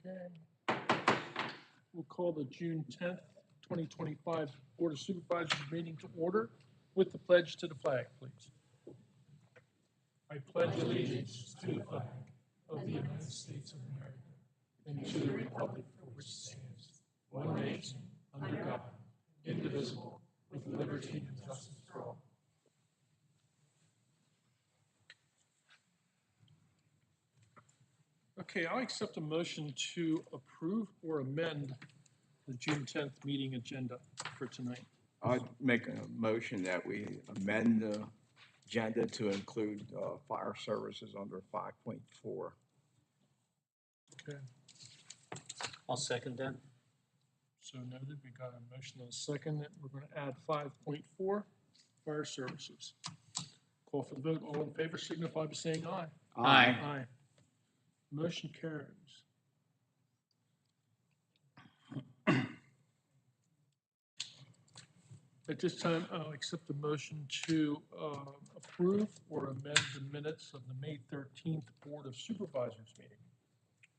Okay. We'll call the June 10th, 2025 Board of Supervisors meeting to order with the pledge to the flag, please. I pledge allegiance to the flag of the United States of America and to the republic for which it stands, one nation, under God, indivisible, with liberty and justice for all. Okay, I'll accept a motion to approve or amend the June 10th meeting agenda for tonight. I'd make a motion that we amend the agenda to include fire services under 5.4. Okay, I'll second that. so noted. We got a motion and a second that we're going to add 5.4 fire services. Call for the vote. All in favor signify by saying aye. Aye. Aye. Motion carries. At this time, I'll accept the motion to approve or amend the minutes of the May 13th Board of Supervisors meeting.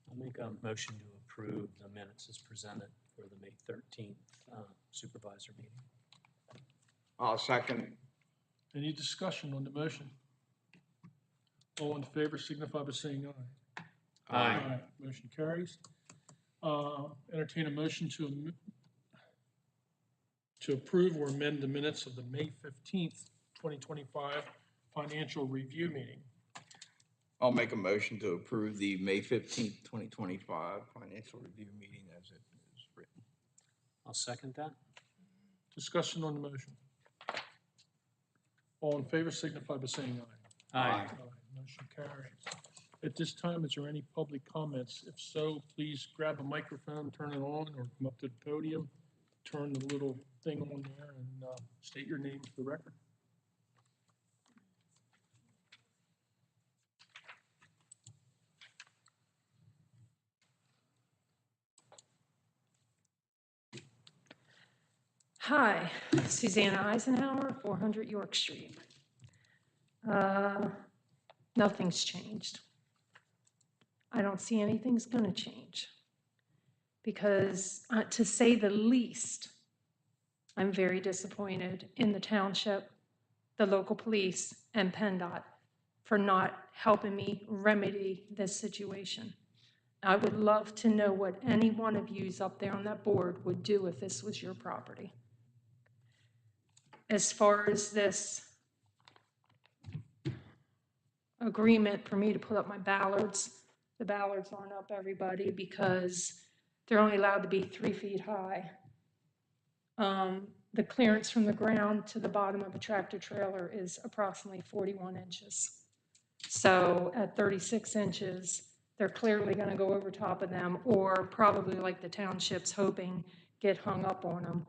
I'll make a motion to approve the minutes as presented for the May 13th supervisor meeting. I'll second. Any discussion on the motion? All in favor signify by saying aye. Aye. Motion carries. Entertain a motion to approve or amend the minutes of the May 15th, 2025 financial review meeting. I'll make a motion to approve the May 15th, 2025 financial review meeting as it is written. I'll second that. Discussion on the motion. All in favor signify by saying aye. Aye. Motion carries. At this time, is there any public comments? If so, please grab a microphone, turn it on, or come up to the podium, turn the little thing on there, and state your name for the record. Hi, Susanna Eisenhower, 400 York Street. Nothing's changed. I don't see anything's going to change because, to say the least, I'm very disappointed in the township, the local police, and PennDOT for not helping me remedy this situation. I would love to know what any one of yous up there on that board would do if this was your property. As far as this agreement for me to put up my ballards, the ballards aren't up, everybody, because they're only allowed to be 3 feet high. The clearance from the ground to the bottom of a tractor trailer is approximately 41 inches. So at 36 inches, they're clearly going to go over top of them, or probably, like the township's hoping, get hung up on them.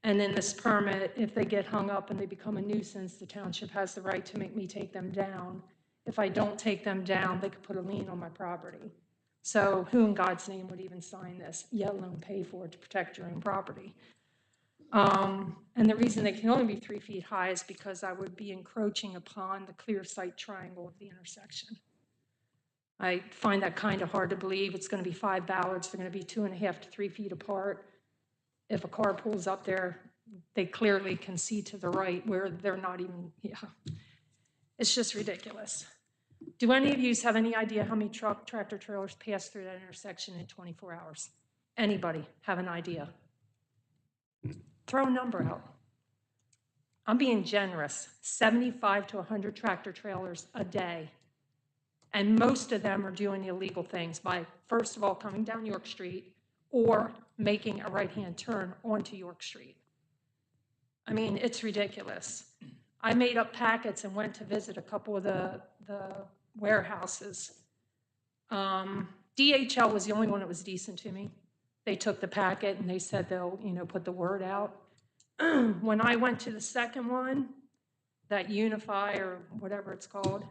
And then this permit, if they get hung up and they become a nuisance, the township has the right to make me take them down. If I don't take them down, they could put a lien on my property. So who in God's name would even sign this, yet alone pay for it to protect your own property? And the reason they can only be 3 feet high is because I would be encroaching upon the clear sight triangle of the intersection. I find that kind of hard to believe. It's going to be 5 ballards. They're going to be 2.5 to 3 feet apart. If a car pulls up there, they clearly can see to the right where they're not even, It's just ridiculous. Do any of you have any idea how many tractor trailers pass through that intersection in 24 hours? Anybody have an idea? Throw a number out. I'm being generous. 75 to 100 tractor trailers a day. And most of them are doing illegal things by, first of all, coming down York Street or making a right-hand turn onto York Street. I mean, it's ridiculous. I made up packets and went to visit a couple of the warehouses. DHL was the only one that was decent to me. They took the packet and they said they'll, put the word out. When I went to the second one, that Unify or whatever it's called,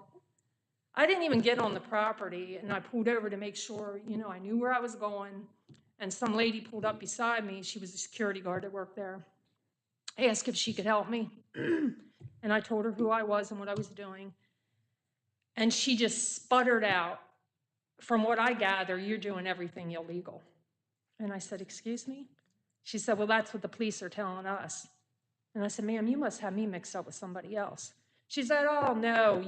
I didn't even get on the property, and I pulled over to make sure, I knew where I was going. And some lady pulled up beside me. She was a security guard that worked there. I asked if she could help me. And I told her who I was and what I was doing. And she just sputtered out, from what I gather, you're doing everything illegal. And I said, excuse me? She said, well, that's what the police are telling us. And I said, ma'am, you must have me mixed up with somebody else. She said, oh, no,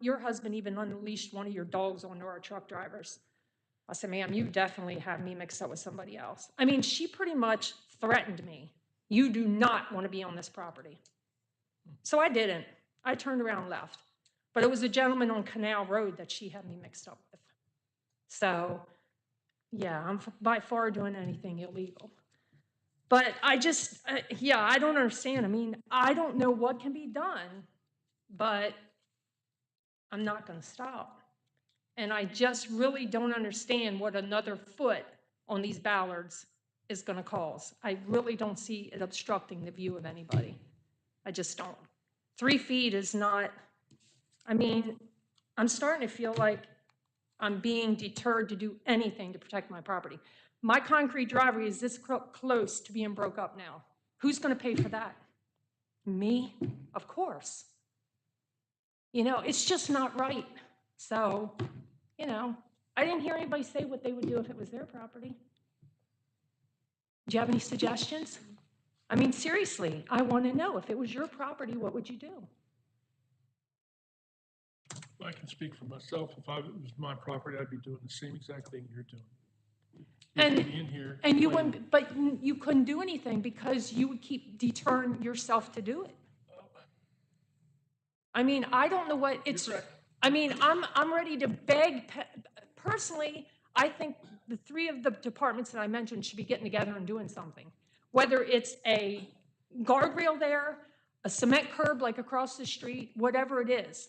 your husband even unleashed one of your dogs onto our truck drivers. I said, ma'am, you definitely have me mixed up with somebody else. I mean, she pretty much threatened me. You do not want to be on this property. So I didn't. I turned around and left. But it was a gentleman on Canal Road that she had me mixed up with. So, yeah, I'm by far doing anything illegal. But I just, yeah, I don't understand. I mean, I don't know what can be done, but I'm not going to stop. And I just really don't understand what another foot on these ballards is going to cause. I really don't see it obstructing the view of anybody. I just don't. 3 feet is not, I mean, I'm starting to feel like I'm being deterred to do anything to protect my property. My concrete driveway is this close to being broke up now. Who's going to pay for that? Me? Of course. You know, it's just not right. So, you know, I didn't hear anybody say what they would do if it was their property. Do you have any suggestions? I mean, seriously, I want to know, if it was your property, what would you do? I can speak for myself. If it was my property, I'd be doing the same exact thing you're doing. And, You'd be in here and you complaining. wouldn't, but you couldn't do anything because you would keep deterring yourself to do it. I mean, I don't know what it's, You're correct. I mean, I'm ready to beg, personally, I think the 3 of the departments that I mentioned should be getting together and doing something. Whether it's a guardrail there, a cement curb like across the street, whatever it is.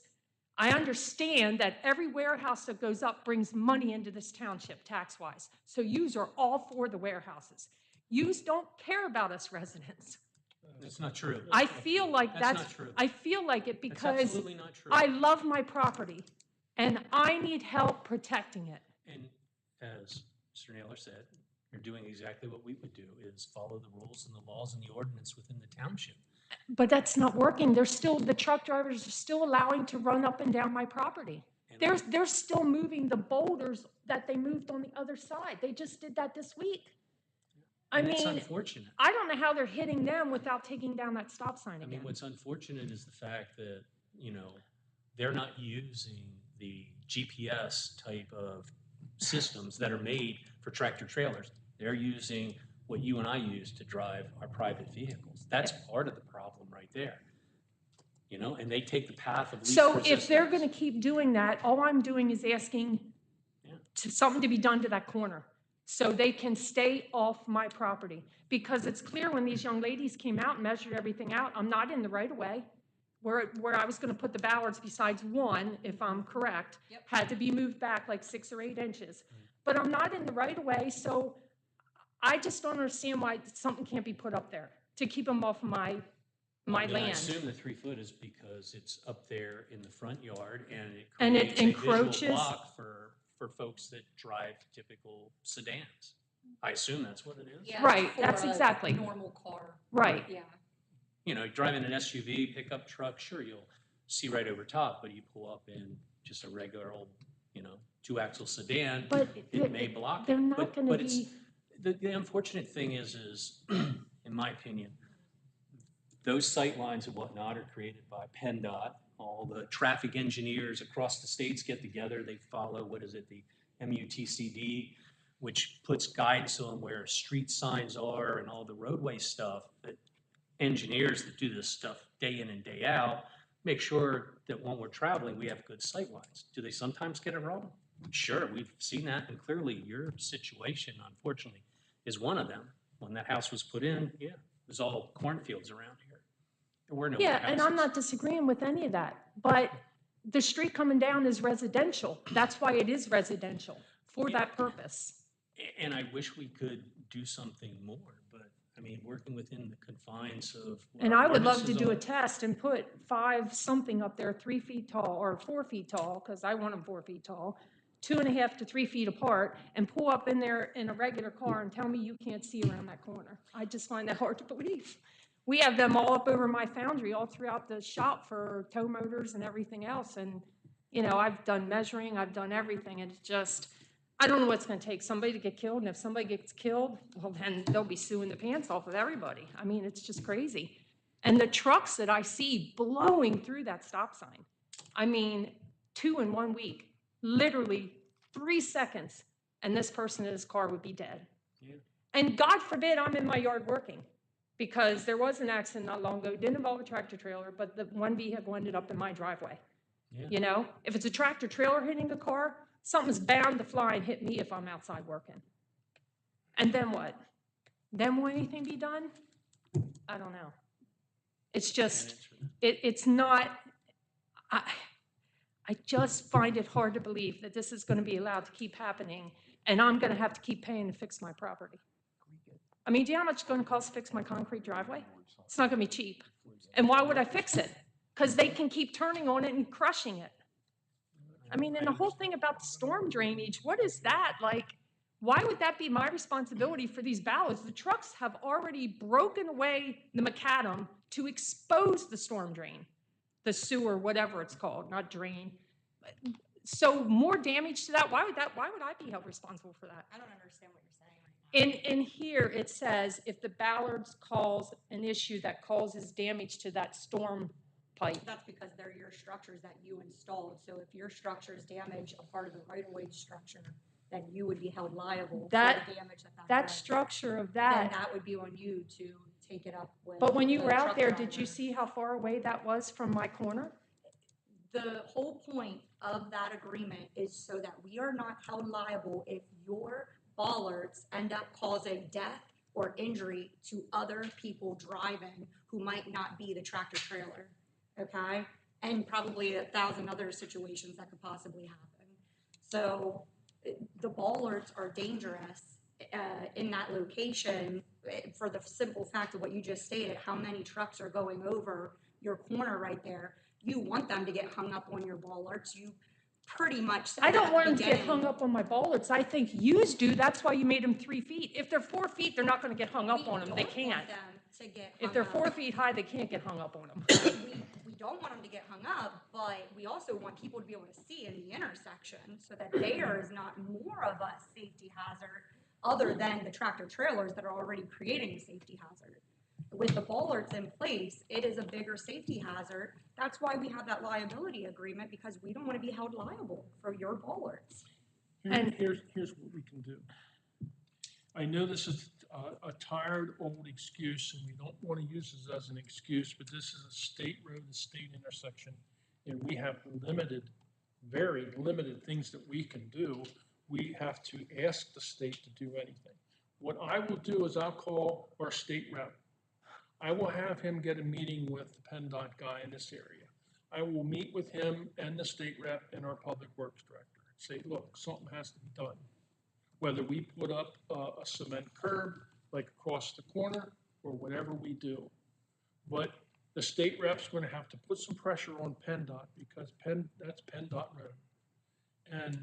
I understand that every warehouse that goes up brings money into this township tax-wise. So yous are all for the warehouses. Yous don't care about us residents. That's not true. I feel like That's not true. I feel like it That's because absolutely not true. I love my property and I need help protecting it. And as Mr. Naylor said, you're doing exactly what we would do, is follow the rules and the laws and the ordinance within the township. But that's not working. The truck drivers are still allowing to run up and down my property. They're still moving the boulders that they moved on the other side. They just did that this week. I And it's mean, unfortunate. I don't know how they're hitting them without taking down that stop sign I again. mean, what's unfortunate is the fact that, you know, they're not using the GPS type of systems that are made for tractor trailers. They're using what you and I use to drive our private vehicles. That's part of the problem right there. You know, and they take the path of least resistance. So if they're going to keep doing that, all I'm doing is asking something to be done to that corner so they can stay off my property. Because it's clear when these young ladies came out and measured everything out, I'm not in the right of way. Where I was going to put the ballards besides one, if I'm correct, had to be moved back like 6 or 8 inches. But I'm not in the right of way, so I just don't understand why something can't be put up there to keep them off my I land. assume the 3 foot is because it's up there in the front yard And it creates a visual encroaches? block for folks that drive typical sedans. I assume that's what it is. Yeah, Right, for that's a exactly. normal car. Right. Yeah. You know, driving an SUV, pickup truck, sure, you'll see right over top, but you pull up in just a regular old, you know, 2-axle sedan, But it may block it. they're not But- going to but it's- be. The unfortunate thing is, in my opinion, those sight lines and whatnot are created by PennDOT. All the traffic engineers across the states get together. They follow, what is it, the MUTCD, which puts guidance on where street signs are and all the roadway stuff. But engineers that do this stuff day in and day out make sure that when we're traveling, we have good sight lines. Do they sometimes get it wrong? Sure, we've seen that, and clearly your situation, unfortunately, is one of them. When that house was put in, yeah, it was all cornfields around here. There were no Yeah, and I'm houses. not disagreeing with any of that, but the street coming down is residential. That's why it is residential, for that purpose. And I wish we could do something more, but I mean, working within the confines of. what And our I would love to ordinances do a are. test and put 5 something up there, 3 feet tall, or 4 feet tall, because I want them 4 feet tall, 2.5 to 3 feet apart, and pull up in there in a regular car and tell me you can't see around that corner. I just find that hard to believe. We have them all up over my foundry, all throughout the shop for tow motors and everything else, and You know, I've done measuring, I've done everything, and it's just, I don't know what's gonna take, somebody to get killed, and if somebody gets killed, well, then they'll be suing the pants off of everybody. I mean, it's just crazy. And the trucks that I see blowing through that stop sign, I mean, 2 in 1 week, literally 3 seconds, and this person in his car would be dead. Yeah. And God forbid I'm in my yard working, because there was an accident not long ago, didn't involve a tractor trailer, but the one vehicle ended up in my driveway. Yeah. You know, if it's a tractor trailer hitting a car, something's bound to fly and hit me if I'm outside working. And then what? Then will anything be done? I don't know. It's just, it's not, I just find it hard to believe that this is going to be allowed to keep happening, and I'm going to have to keep paying to fix my property. I mean, do you know how much it's going to cost to fix my concrete driveway? It's not going to be cheap. And why would I fix it? Because they can keep turning on it and crushing it. I mean, and the whole thing about the storm drainage, what is that? Like, why would that be my responsibility for these ballards? The trucks have already broken away the macadam to expose the storm drain, the sewer, whatever it's called, not drain. So more damage to that, why would I be held responsible for that? I don't understand what you're saying right now. In here, it says if the ballards cause an issue that causes damage to that storm pipe. That's because they're your structures that you installed. So if your structures damage a part of the right-of-way structure, then you would be held liable for the damage that does. Structure of Then that. that would be on you to take it up with. But when you the were out truck there, driver. did you see how far away that was from my corner? The whole point of that agreement is so that we are not held liable if your bollards end up causing death or injury to other people driving who might not be the tractor trailer, okay? And probably 1,000 other situations that could possibly happen. So the bollards are dangerous in that location for the simple fact of what you just stated, how many trucks are going over your corner right there. You want them to get hung up on your bollards. You pretty much said I don't want them to get beginning. hung up on my bollards. I think yous do. That's why you made them 3 feet. If they're 4 feet, they're not going to get hung up on them. They We don't can't. want them to get hung If they're up. 4 feet high, they can't get hung up on them. We don't want them to get hung up, but we also want people to be able to see in the intersection so that there is not more of a safety hazard other than the tractor trailers that are already creating a safety hazard. With the bollards in place, it is a bigger safety hazard. That's why we have that liability agreement, because we don't want to be held liable for your bollards. Here's what we can do. I know this is a tired old excuse, and we don't want to use this as an excuse, but this is a state road, a state intersection, and we have limited, very limited things that we can do. We have to ask the state to do anything. What I will do is I'll call our state rep. I will have him get a meeting with the PennDOT guy in this area. I will meet with him and the state rep and our public works director and say, look, something has to be done. Whether we put up a cement curb like across the corner or whatever we do. But the state rep's going to have to put some pressure on PennDOT because that's PennDOT road. And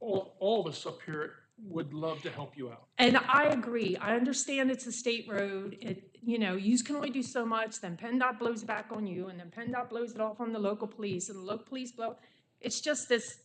all of us up here would love to help you out. And I agree. I understand it's a state road. You can only do so much, then PennDOT blows it back on you, and then PennDOT blows it off on the local police, and the local police blow. It's just this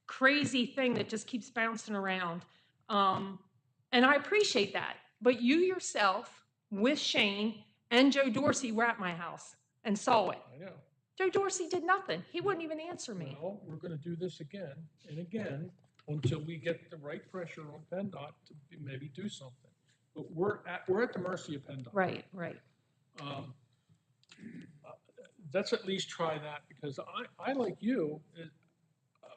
crazy thing that just keeps bouncing around. And I appreciate that. But you yourself, with Shane and Joe Dorsey, were at my house and saw it. I know. Joe Dorsey did nothing. He wouldn't even answer me. Well, we're going to do this again and again until we get the right pressure on PennDOT to maybe do something. But we're at the mercy of PennDOT. Right. Let's at least try that, because I like you,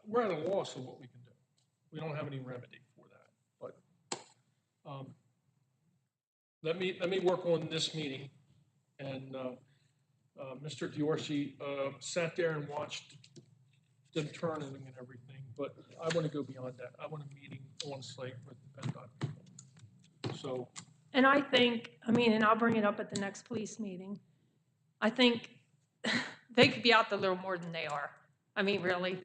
we're at a loss of what we can do. We don't have any remedy for that. But let me work on this meeting. And Mr. Dorsey sat there and watched them turning and everything, but I want to go beyond that. I want a meeting on site with the PennDOT people. So. And I think, and I'll bring it up at the next police meeting. I think they could be out there a little more than they are. Really.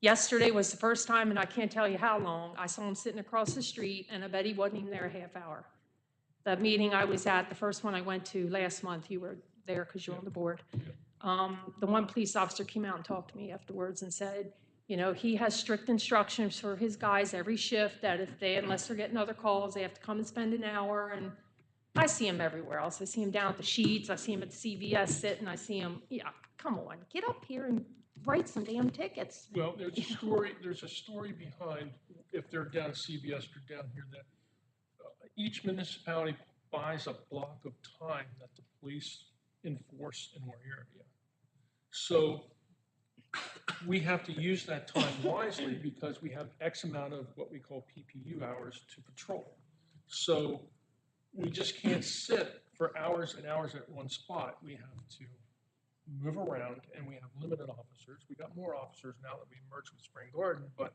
Yesterday was the first time, and I can't tell you how long, I saw him sitting across the street, and I bet he wasn't even there a half hour. The meeting I was at, the first one I went to last month, you were there because you're on the board. The one police officer came out and talked to me afterwards and said, you know, he has strict instructions for his guys every shift that if they, unless they're getting other calls, they have to come and spend an hour. And I see him everywhere else. I see him down at the Sheets. I see him at the CVS sitting. I see him, yeah, come on, get up here and write some damn tickets. Well, there's a story behind, if they're down at CVS or down here, that each municipality buys a block of time that the police enforce in our area. So we have to use that time wisely because we have X amount of what we call PPU hours to patrol. So we just can't sit for hours and hours at one spot. We have to move around, and we have limited officers. We got more officers now that we merged with Spring Garden, but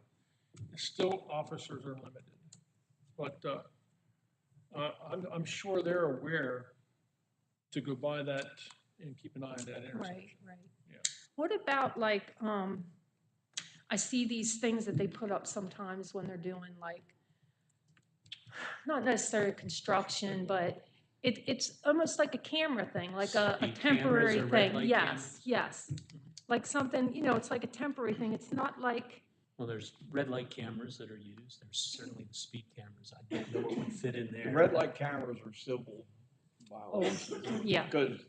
still officers are limited. But I'm sure they're aware to go by that and keep an eye on that intersection. Right, right. Yeah. What about like, I see these things that they put up sometimes when they're doing like, not necessarily construction, but it's almost like a camera thing, like a Speed temporary cameras or red thing. light Yes, cameras? yes. Like something, you know, it's like a temporary thing. It's not like, Well, there's red light cameras that are used. There's certainly the speed cameras. I don't know what would fit in The there. red light cameras are civil violations. yeah, Because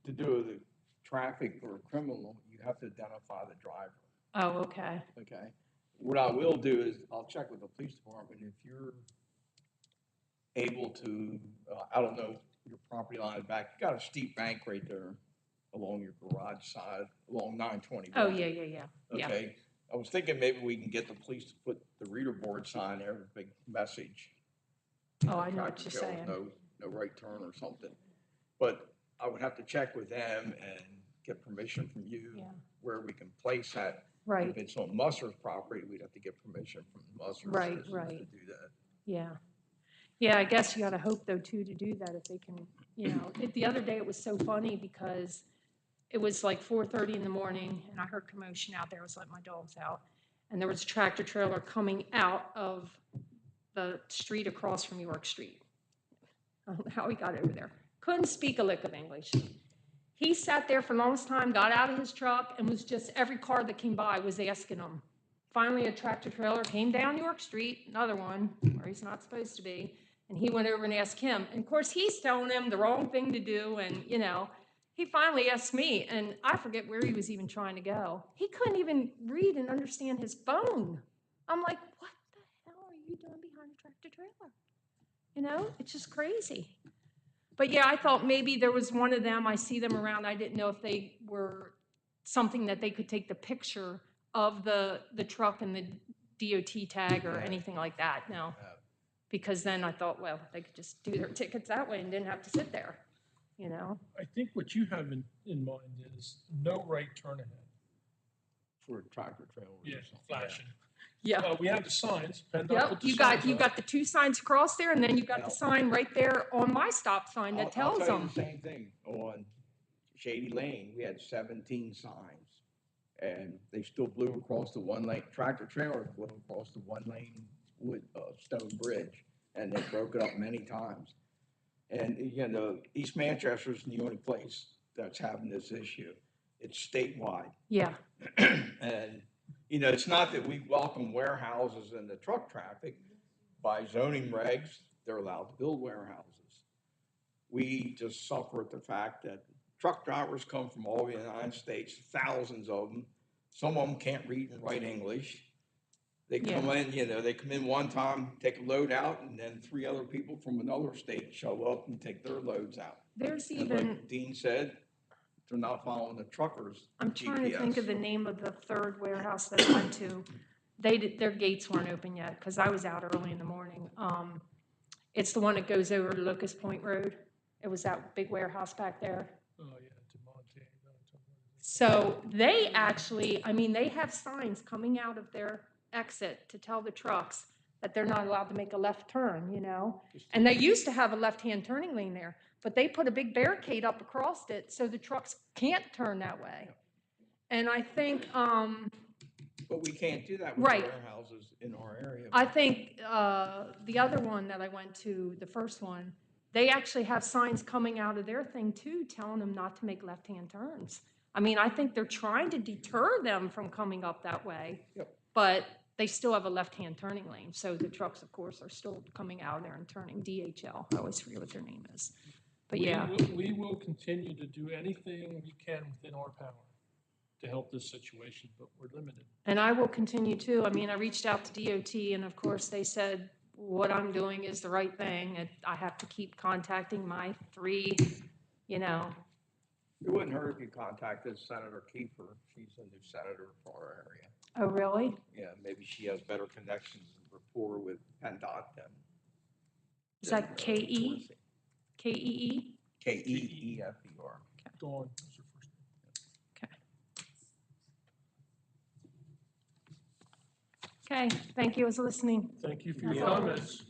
to do the traffic or criminal, you have to identify the driver, oh, okay. okay? What I will do is I'll check with the police department if you're able to, I don't know, your property line back, you got a steep bank right there along your garage side, along 921. Oh, yeah, yeah, yeah, yeah. Okay, I was thinking maybe we can get the police to put the reader board sign there, a big message. Oh, I know what Tractor you're trailer, saying. no right turn or something. But I would have to check with them and get permission from you Yeah. where we can place that. Right, If it's on Musser's property, we'd have to get permission from Musser's Right, citizens right. to do that. yeah. Yeah, I guess you gotta hope though too to do that if they can, you know. The other day it was so funny because it was like 4:30 in the morning and I heard commotion out there. I was letting my dogs out. And there was a tractor trailer coming out of the street across from York Street. I don't know how he got over there. Couldn't speak a lick of English. He sat there for the longest time, got out of his truck, and was just, every car that came by was asking him. Finally, a tractor trailer came down York Street, another one, where he's not supposed to be, and he went over and asked him. And of course, he's telling him the wrong thing to do, and, you know, he finally asked me, and I forget where he was even trying to go. He couldn't even read and understand his phone. I'm like, what the hell are you doing behind a tractor trailer? You know, it's just crazy. But yeah, I thought maybe there was one of them, I see them around, I didn't know if they were something that they could take the picture of the truck and the DOT tag or Yeah. anything like that, no. Yeah. Because then I thought, well, they could just do their tickets that way and didn't have to sit there, you know? I think what you have in mind is no right turn ahead. For tractor trailers Yeah, or something. flashing. Yeah. We have the signs. PennDOT Yep, put the you got signs up. the two signs across there and then you got the sign right there on my stop sign that I'll tells tell you them. the same thing. On Shady Lane, we had 17 signs. And they still blew across the one lane, tractor trailer blew across the one lane with stone bridge. And they broke it up many times. And, you know, East Manchester's the only place that's having this issue. It's statewide. Yeah, And, you know, it's not that we welcome warehouses in the truck traffic. By zoning regs, they're allowed to build warehouses. We just suffer at the fact that truck drivers come from all over the United States, thousands of them. Some of them can't read and write English. They come in, you know, they come in one time, take a load out, and then 3 other people from another state show up and take their loads out. there's And even, like Dean said, they're not following the truckers' I'm trying to think of GPS. the name of the third warehouse that I went to. Their gates weren't open yet, because I was out early in the morning. It's the one that goes over Locust Point Road. It was that big warehouse back there. Oh, yeah, to Monte. So they actually, I mean, they have signs coming out of their exit to tell the trucks that they're not allowed to make a left turn, you know? And they used to have a left-hand turning lane there, but they put a big barricade up across it so the trucks can't turn that way. And I think, But we can't do that with Right. warehouses in our area. I think the other one that I went to, the first one, they actually have signs coming out of their thing too, telling them not to make left-hand turns. I mean, I think they're trying to deter them from coming up that way. Yep. But they still have a left-hand turning lane, so the trucks, of course, are still coming out of there and turning. DHL, I always forget what their name is. But yeah, We will continue to do anything we can within our power to help this situation, but we're limited. and I will continue to. I mean, I reached out to DOT, and of course, they said, what I'm doing is the right thing, and I have to keep contacting my three, you know. It wouldn't hurt if you contacted Senator Kiefer. She's a new senator for our area. Oh, really? Yeah, maybe she has better connections and rapport with PennDOT than. Is that K-E? K-E-E? Keefer. Dawn is her first name. Okay. Okay, thank you. I was listening. Thank you for your Yeah. comments.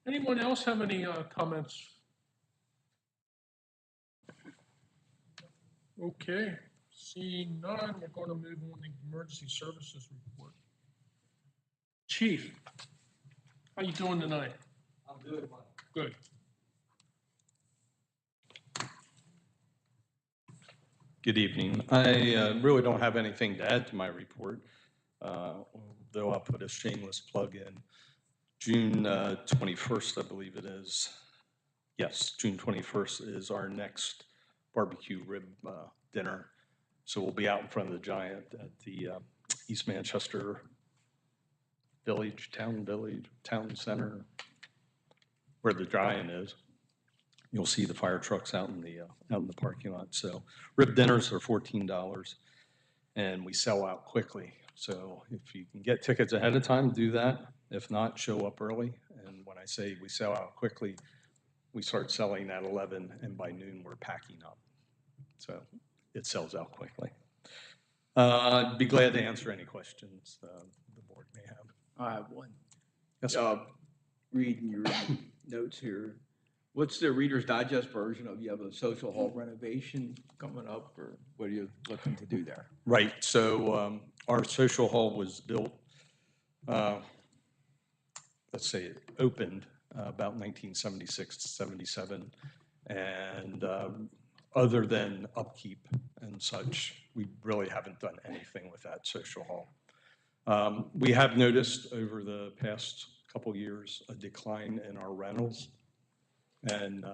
Anyone else have any comments? Okay, seeing none, we're going to move on to the emergency services report. Chief, how you doing tonight? I'm doing well. Good. Good evening. I really don't have anything to add to my report, though I'll put a shameless plug in. June 21st, I believe it is. Yes, June 21st is our next barbecue rib dinner. So we'll be out in front of the Giant at the East Manchester Town Center, where the Giant is. You'll see the fire trucks out in the parking lot. So rib dinners are $14, and we sell out quickly. So if you can get tickets ahead of time, do that. If not, show up early. And when I say we sell out quickly, we start selling at 11, and by noon we're packing up. So it sells out quickly. I'd be glad to answer any questions the board may have. I have one. Yes, Reading your notes here, what's the Reader's Digest version of, you have a social hall renovation coming up, or what are you looking to do there? right. So our social hall was built, let's say it opened about 1976 to 77. And other than upkeep and such, we really haven't done anything with that social hall. We have noticed over the past couple years a decline in our rentals. And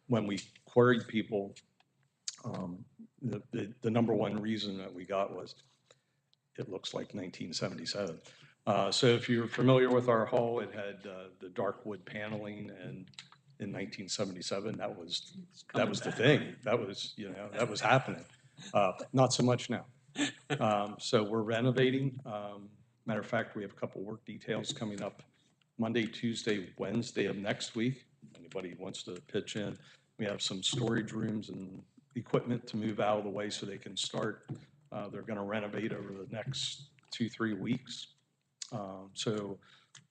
when we queried people, the number one reason that we got was, it looks like 1977. So if you're familiar with our hall, it had the dark wood paneling, and in 1977, that was the thing. That was, that was happening. Not so much now. So we're renovating. Matter of fact, we have a couple work details coming up Monday, Tuesday, Wednesday of next week. Anybody wants to pitch in? We have some storage rooms and equipment to move out of the way so they can start. They're going to renovate over the next 2-3 weeks. So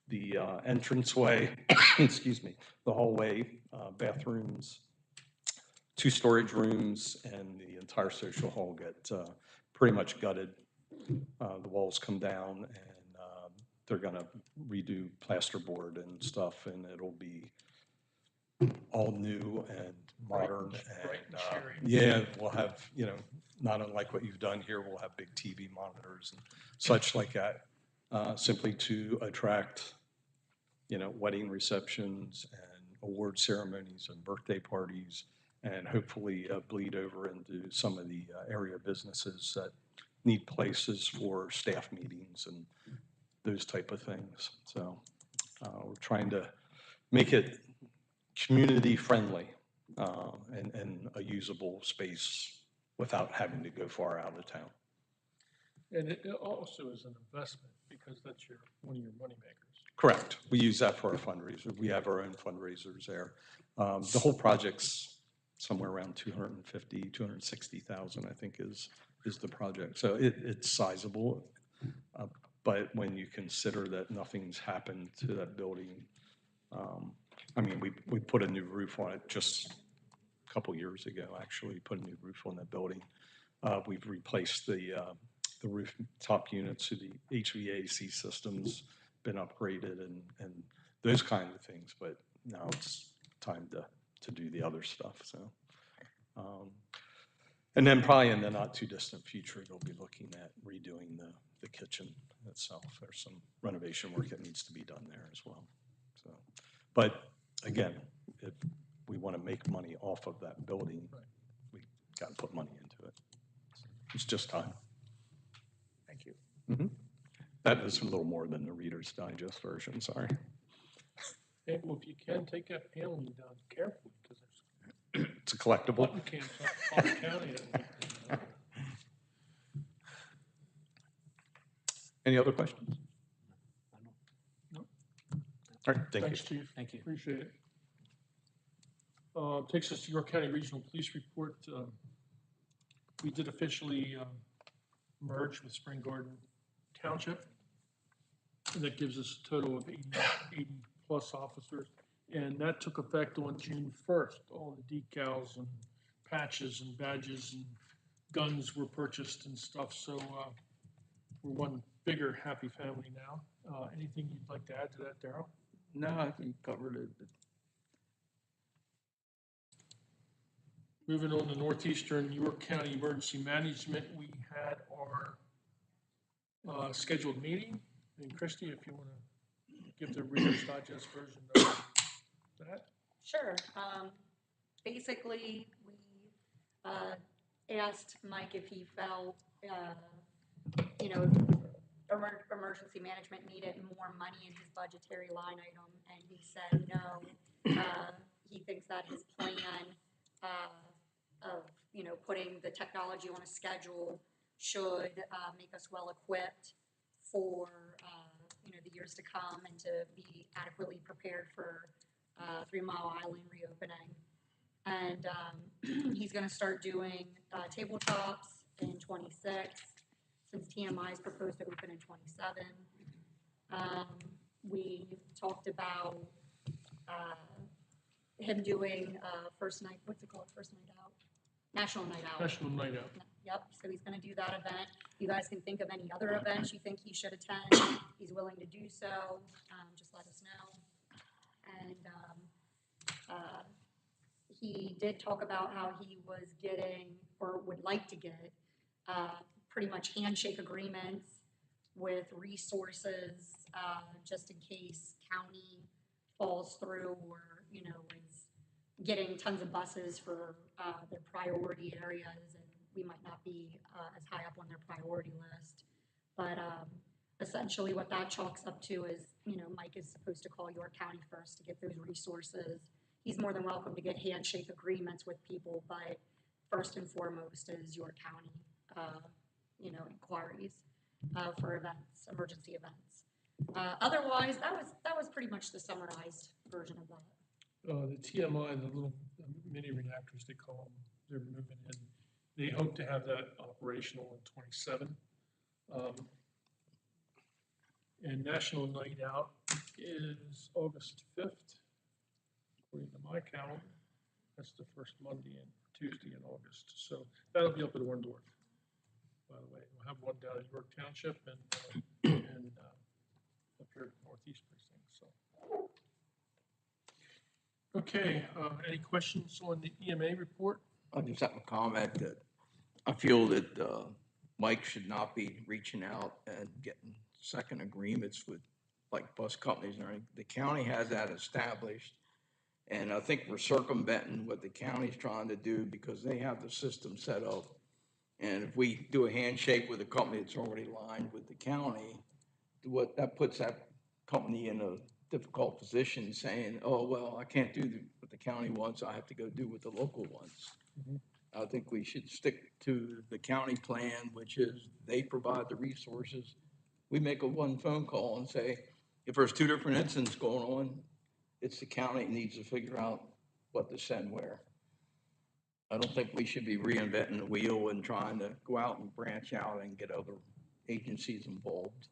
the entranceway, excuse me, the hallway, bathrooms, 2 storage rooms, and the entire social hall get pretty much gutted. The walls come down, and they're going to redo plasterboard and stuff, and it'll be all new and modern. Bright and cheery. Yeah, we'll have, not unlike what you've done here, we'll have big TV monitors and such like that, simply to attract, wedding receptions and award ceremonies and birthday parties, and hopefully bleed over into some of the area businesses that need places for staff meetings and those type of things. So we're trying to make it community friendly and a usable space without having to go far out of town. And it also is an investment, because that's one of your moneymakers. Correct. We use that for our fundraiser. We have our own fundraisers there. The whole project's somewhere around 260,000, I think is the project. So it's sizable. But when you consider that nothing's happened to that building, I mean, we put a new roof on it just a couple years ago, actually, put a new roof on that building. We've replaced the roof top units, so the HVAC system's been upgraded and those kind of things, but now it's time to do the other stuff. So And then probably in the not too distant future, they'll be looking at redoing the kitchen itself. There's some renovation work that needs to be done there as well. So, but again, if we want to make money off of that building, we got to put money into it. It's just time. Thank you. That is a little more than the Reader's Digest version, sorry. Hey, well, if you can, take that paneling down carefully, because there's It's a collectible. button cans up on the county. Any other questions? Nope. All right, thank you. Thanks, Chief. Thank you. Appreciate it. Takes us to York County Regional Police Report. We did officially merge with Spring Garden Township. And that gives us a total of 80 plus officers. And that took effect on June 1st. All the decals and patches and badges and guns were purchased and stuff. So we're one bigger, happy family now. Anything you'd like to add to that, Darrell? No, I think you covered it. Moving on to Northeastern York County Emergency Management, we had our scheduled meeting. And Christie, if you want to give the Reader's Digest version of that. Sure. Basically, we asked Mike if he felt, emergency management needed more money in his budgetary line item, and he said no. He thinks that his plan of putting the technology on a schedule should make us well equipped for the years to come and to be adequately prepared for 3 Mile Island reopening. And he's going to start doing tabletops in 26, since TMI is proposed to open in 27. We talked about him doing first night, what's it called, first night out? National Night Out. National Night Out. Yep, so he's going to do that event. You guys can think of any other events you think he should attend. He's willing to do so. Just let us know. And he did talk about how he was getting, or would like to get, pretty much handshake agreements with resources, just in case county falls through or, is getting tons of buses for their priority areas, and we might not be as high up on their priority list. But essentially what that chalks up to is, Mike is supposed to call York County first to get those resources. He's more than welcome to get handshake agreements with people, but first and foremost is York County, inquiries for events, emergency events. Otherwise, that was pretty much the summarized version of that. The TMI, the little mini reactors, they call them, they're moving in. They hope to have that operational in 27. And National Night Out is August 5th, according to my calendar. That's the first Monday and Tuesday in August. So that'll be up at Orndorff, by the way. We'll have one down in York Township and up here at Northeast Precinct. So. Okay, any questions on the EMA report? I just have a comment that I feel that Mike should not be reaching out and getting second agreements with like bus companies and everything. The county has that established. And I think we're circumventing what the county's trying to do because they have the system set up. And if we do a handshake with a company that's already lined with the county, that puts that company in a difficult position saying, oh, well, I can't do what the county wants. I have to go do what the local wants. I think we should stick to the county plan, which is they provide the resources. We make a one phone call and say, if there's 2 different incidents going on, it's the county needs to figure out what to send where. I don't think we should be reinventing the wheel and trying to go out and branch out and get other agencies involved.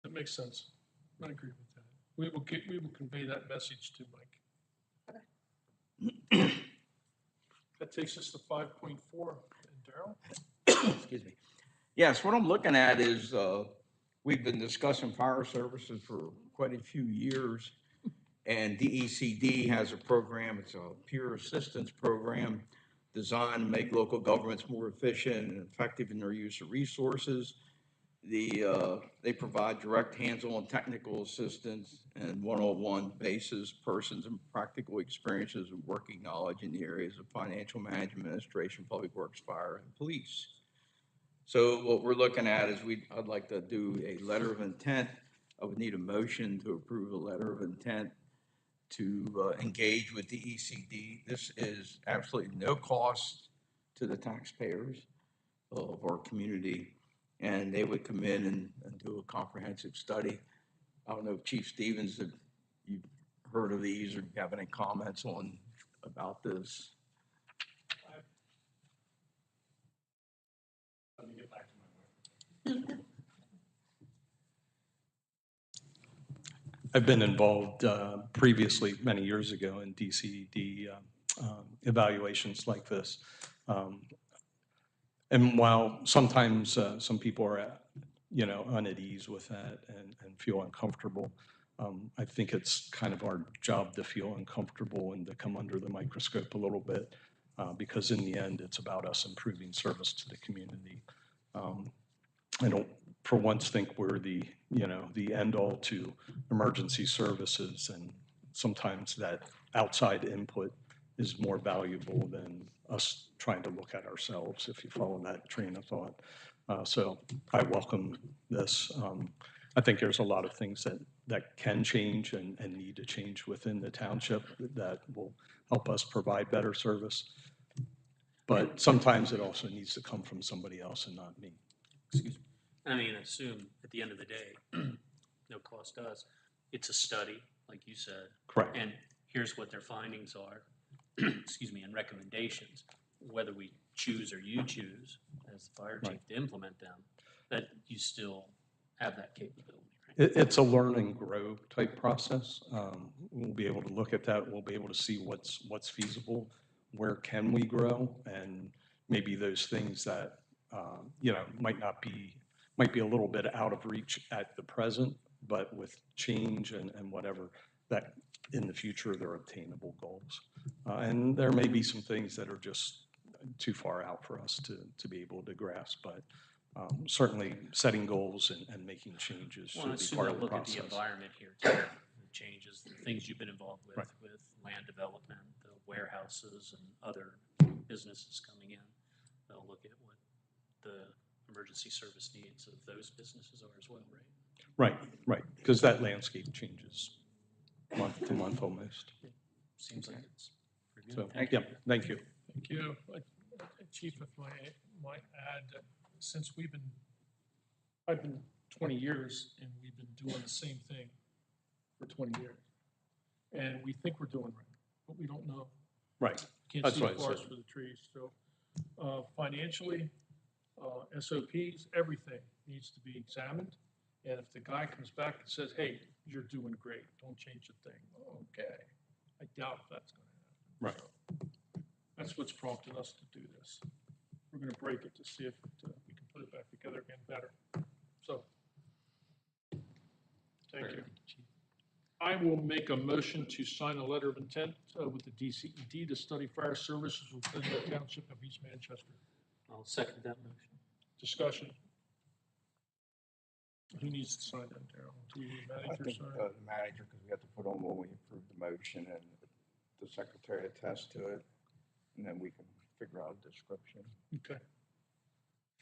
That makes sense. I agree with that. We will convey that message to Mike. Okay. That takes us to 5.4. And Darrell? Excuse me. Yes, what I'm looking at is we've been discussing fire services for quite a few years, and DECD has a program. It's a peer assistance program designed to make local governments more efficient and effective in their use of resources. They provide direct hands-on technical assistance and one-on-one basis, persons and practical experiences and working knowledge in the areas of financial management, administration, public works, fire, and police. So what we're looking at is I'd like to do a letter of intent. I would need a motion to approve a letter of intent to engage with the ECD. This is absolutely no cost to the taxpayers of our community, and they would come in and do a comprehensive study. I don't know, Chief Stevens, if you've heard of these or you have any comments about this? Let me get back to my work. I've been involved previously, many years ago, in DCD evaluations like this. And while sometimes some people are, at ease with that and feel uncomfortable, I think it's kind of our job to feel uncomfortable and to come under the microscope a little bit, because in the end, it's about us improving service to the community. I don't for once think we're the end all to emergency services, and sometimes that outside input is more valuable than us trying to look at ourselves, if you follow that train of thought. So I welcome this. I think there's a lot of things that can change and need to change within the township that will help us provide better service. But sometimes it also needs to come from somebody else and not me. Excuse me. I mean, assume at the end of the day, no cost to us. It's a study, like you said. Correct. And here's what their findings are, excuse me, and recommendations. Whether we choose or you choose as the fire chief to implement them, that you still have that capability. Right? It's a learn and grow type process. We'll be able to look at that. We'll be able to see what's feasible, where can we grow, and maybe those things that might be a little bit out of reach at the present, but with change and whatever, that in the future they're obtainable goals. And there may be some things that are just too far out for us to be able to grasp, but certainly setting goals and making changes should be part of the process. Look at the environment here too, the changes, the things you've been involved with, with land development, the warehouses and other businesses coming in. They'll look at what the emergency service needs of those businesses are as well, right? Right, because that landscape changes month to month almost. Seems like it's pretty good. So, Thank you. thank you. Thank you. Chief, if I might add, since I've been 20 years and we've been doing the same thing for 20 years. And we think we're doing right, but we don't know. Right. Can't That's see the what I forest said. for the trees. So financially, SOPs, everything needs to be examined. And if the guy comes back and says, hey, you're doing great, don't change the thing. Okay. I doubt if that's going to happen. Right. So that's what's prompted us to do this. We're going to break it to see if we can put it back together again better. So, thank you. I will make a motion to sign a letter of intent with the DCED to study fire services within the township of East Manchester. I'll second that motion. Discussion. Who needs to sign that, Darrell? Do you need I manager think sign? the manager, because we have to put on when we approve the motion and the secretary attest to it, and then we can figure out a description. Okay.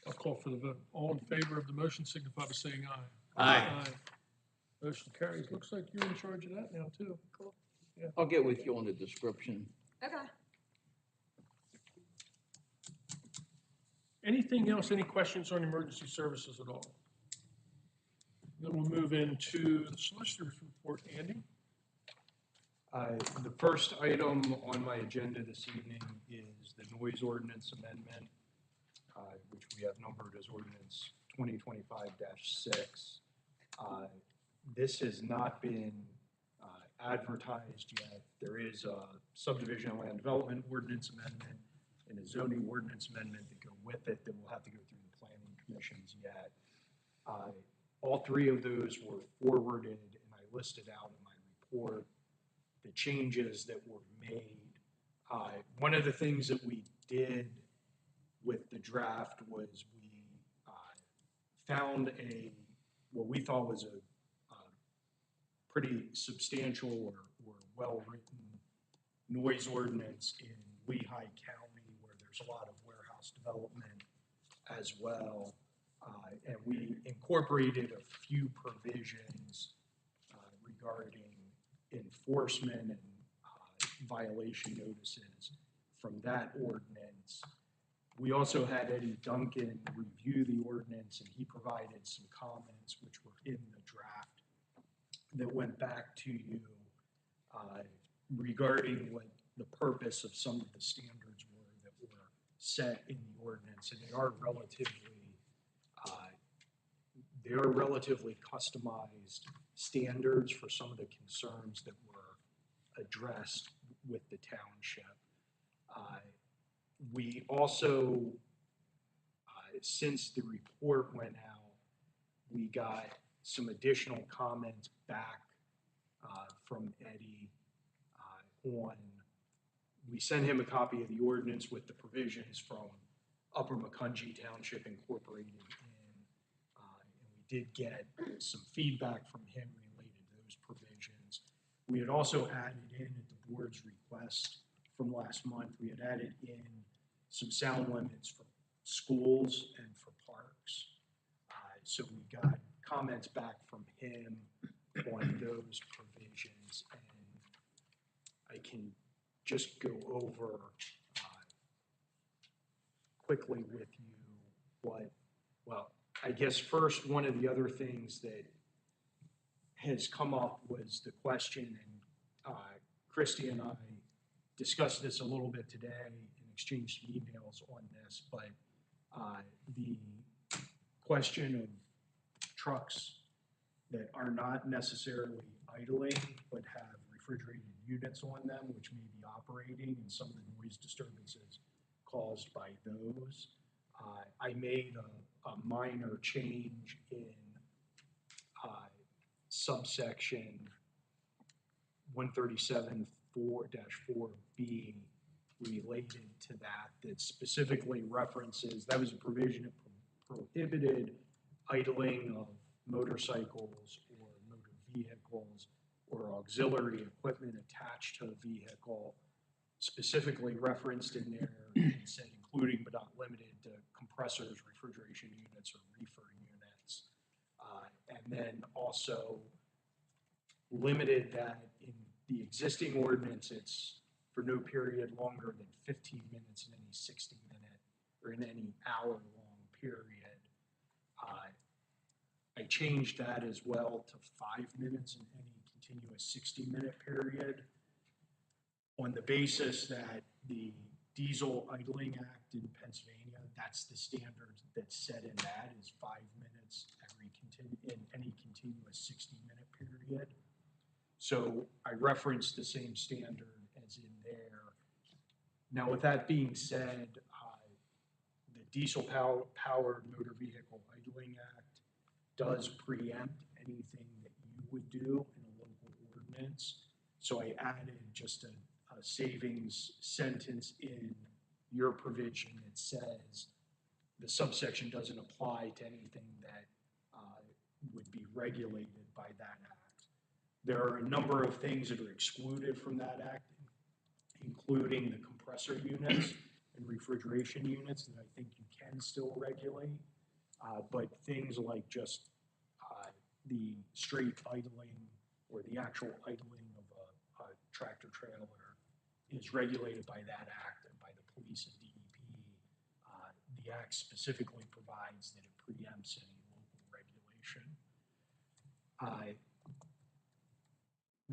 I'll call for the vote. All in favor of the motion signify by saying aye. Aye. Motion carries. Looks like you're in charge of that now, too. Cool. Yeah. I'll get with you on the description. Okay. Anything else, any questions on emergency services at all? Then we'll move into the solicitor's report. Andy? The first item on my agenda this evening is the noise ordinance amendment, which we have numbered as ordinance 2025-6. This has not been advertised yet. There is a subdivision and land development ordinance amendment and a zoning ordinance amendment that go with it that will have to go through the planning commissions yet. All three of those were forwarded, and I listed out in my report the changes that were made. One of the things that we did with the draft was we found what we thought was a pretty substantial or well-written noise ordinance in Lehigh County, where there's a lot of warehouse development as well. And we incorporated a few provisions regarding enforcement and violation notices from that ordinance. We also had Eddie Duncan review the ordinance, and he provided some comments which were in the draft that went back to you regarding what the purpose of some of the standards were that were set in the ordinance. And they are relatively customized standards for some of the concerns that were addressed with the township. We also, since the report went out, we got some additional comments back from Eddie we sent him a copy of the ordinance with the provisions from Upper Macungie Township Incorporated in, and we did get some feedback from him related to those provisions. We had also added in at the board's request from last month, we had added in some sound limits for schools and for parks. So we got comments back from him on those provisions, and I can just go over quickly with you I guess first, one of the other things that has come up was the question, and Christy and I discussed this a little bit today and exchanged some emails on this, but the question of trucks that are not necessarily idling but have refrigerated units on them, which may be operating, and some of the noise disturbances caused by those. I made a minor change in subsection 137-4-4B related to that specifically references, that was a provision that prohibited idling of motorcycles or motor vehicles or auxiliary equipment attached to a vehicle, specifically referenced in there and said including but not limited to compressors, refrigeration units, or reefer units. And then also limited that in the existing ordinance, it's for no period longer than 15 minutes in any 60-minute or in any hour-long period. I changed that as well to 5 minutes in any continuous 60-minute period on the basis that the Diesel Idling Act in Pennsylvania, that's the standard that's set in that is 5 minutes in any continuous 60-minute period. So I referenced the same standard as in there. Now, with that being said, the Diesel Powered Motor Vehicle Idling Act does preempt anything that you would do in a local ordinance. So I added just a savings sentence in your provision that says the subsection doesn't apply to anything that would be regulated by that act. There are a number of things that are excluded from that act, including the compressor units and refrigeration units that I think you can still regulate, but things like just the straight idling or the actual idling of a tractor trailer is regulated by that act and by the police and DEP. The act specifically provides that it preempts any local regulation.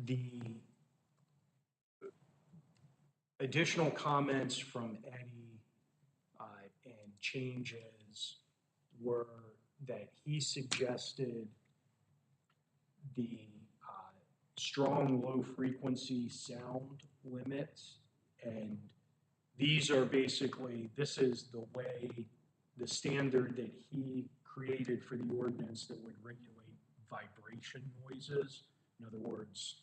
The additional comments from Eddie and changes were that he suggested the strong low frequency sound limits, and these are basically, this is the way, the standard that he created for the ordinance that would regulate vibration noises. In other words,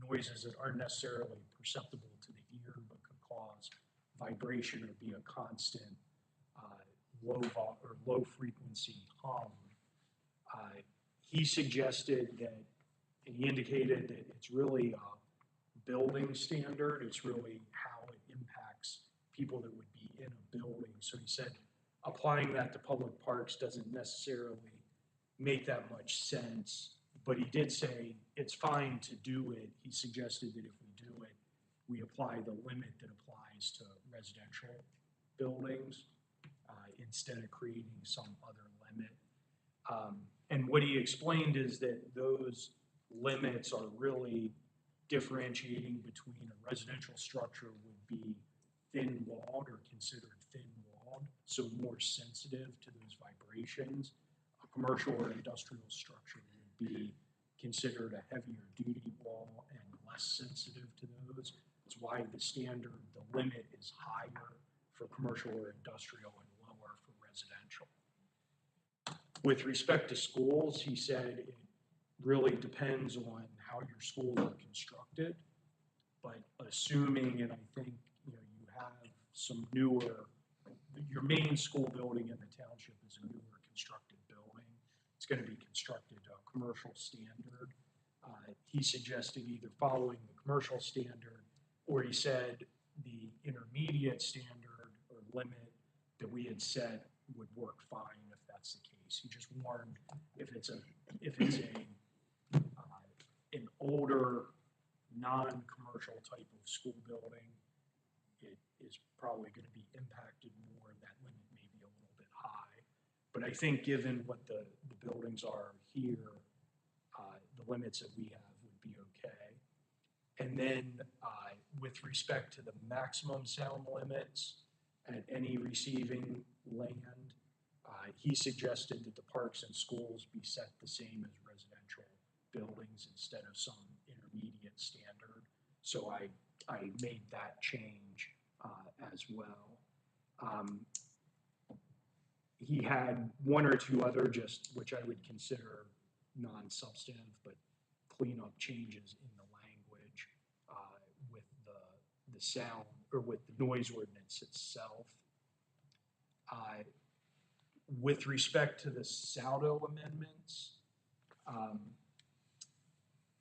noises that aren't necessarily perceptible to the ear but could cause vibration or be a constant low frequency hum. He suggested that, and he indicated that it's really a building standard. It's really how it impacts people that would be in a building. So he said applying that to public parks doesn't necessarily make that much sense. But he did say it's fine to do it. He suggested that if we do it, we apply the limit that applies to residential buildings instead of creating some other limit. And what he explained is that those limits are really differentiating between a residential structure would be thin walled or considered thin walled, so more sensitive to those vibrations. A commercial or industrial structure would be considered a heavier duty wall and less sensitive to those. That's why the standard, the limit is higher for commercial or industrial and lower for residential. With respect to schools, he said it really depends on how your schools are constructed. But assuming, and I think, you have some newer, your main school building in the township is a newer constructed building. It's going to be constructed to a commercial standard. He suggested either following the commercial standard, or he said the intermediate standard or limit that we had set would work fine if that's the case. He just warned if it's an older, non-commercial type of school building, it is probably going to be impacted more. That limit may be a little bit high. But I think given what the buildings are here, the limits that we have would be okay. And then with respect to the maximum sound limits at any receiving land, he suggested that the parks and schools be set the same as residential buildings instead of some intermediate standard. So I made that change as well. He had one or two other which I would consider non-substantive, but cleanup changes in the language with the sound or with the noise ordinance itself. With respect to the Saldo amendments,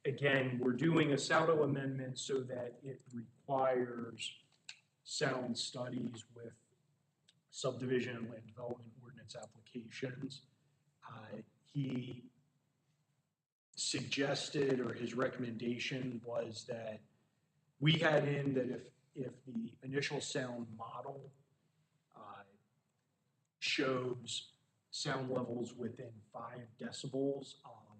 again, we're doing a Saldo amendment so that it requires sound studies with subdivision and land development ordinance applications. He suggested, or his recommendation was that we had in that if the initial sound model shows sound levels within 5 decibels of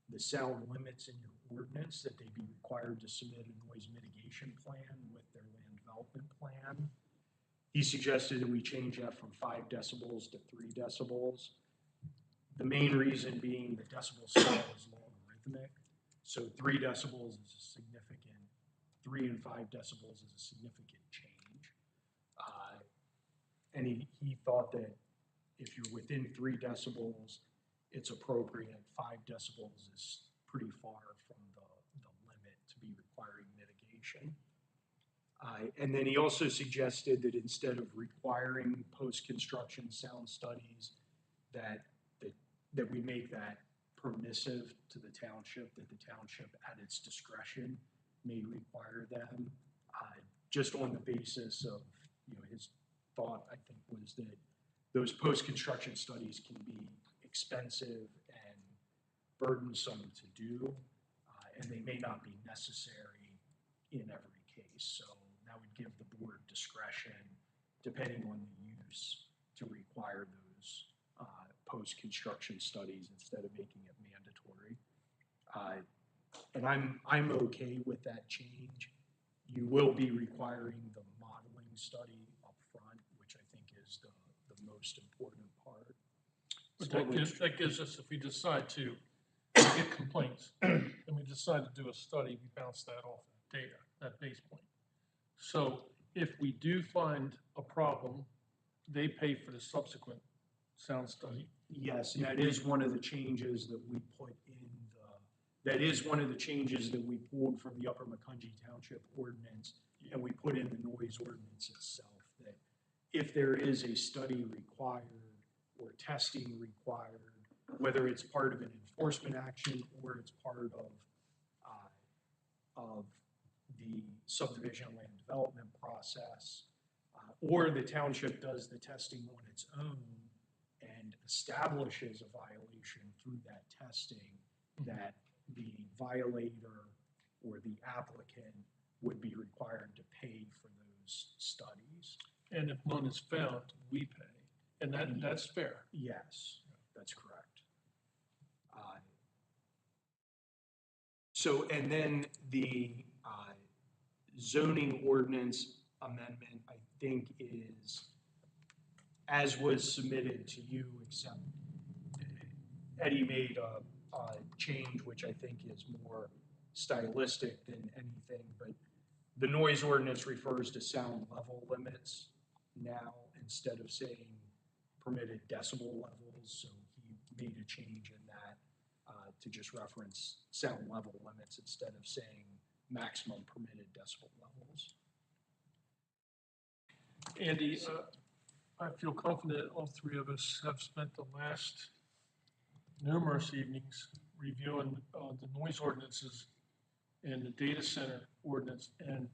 the sound limits in your ordinance, that they be required to submit a noise mitigation plan with their land development plan. He suggested that we change that from 5 decibels to 3 decibels. The main reason being the decibel scale is logarithmic. So 3 decibels is a significant, 3 and 5 decibels is a significant change. And he thought that if you're within 3 decibels, it's appropriate. 5 decibels is pretty far from the limit to be requiring mitigation. And then he also suggested that instead of requiring post-construction sound studies, that we make that permissive to the township, that the township at its discretion may require them, just on the basis of, his thought, I think, was that those post-construction studies can be expensive and burdensome to do, and they may not be necessary in every case. So that would give the board discretion, depending on the use, to require those post-construction studies instead of making it mandatory. And I'm okay with that change. You will be requiring the modeling study up front, which I think is the most important part. But that gives us, if we decide to get complaints, and we decide to do a study, we bounce that off that data, that base point. So if we do find a problem, they pay for the subsequent sound study. Yes, and that is one of the changes that we put in that is one of the changes that we pulled from the Upper Macungie Township ordinance, and we put in the noise ordinance itself. if there is a study required or testing required, whether it's part of an enforcement action or it's part of the subdivision land development process, or the township does the testing on its own and establishes a violation through that testing, that the violator or the applicant would be required to pay for those studies. And if none is found, we pay. And that's fair. Yes, that's correct. So, and then the zoning ordinance amendment, I think, is, as was submitted to you, except Eddie made a change, which I think is more stylistic than anything, but the noise ordinance refers to sound level limits now instead of saying permitted decibel levels. So he made a change in that to just reference sound level limits instead of saying maximum permitted decibel levels. Andy, I feel confident all three of us have spent the last numerous evenings reviewing the noise ordinances and the data center ordinance, and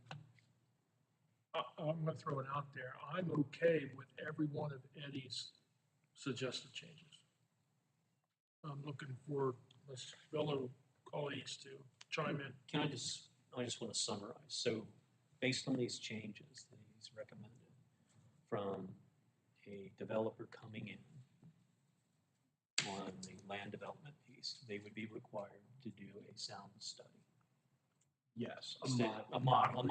I'm gonna throw it out there. I'm okay with every one of Eddie's suggested changes. I'm looking for my fellow colleagues to chime in. I just want to summarize. So based on these changes that he's recommended from a developer coming in on the land development piece, they would be required to do a sound study. Yes, A model.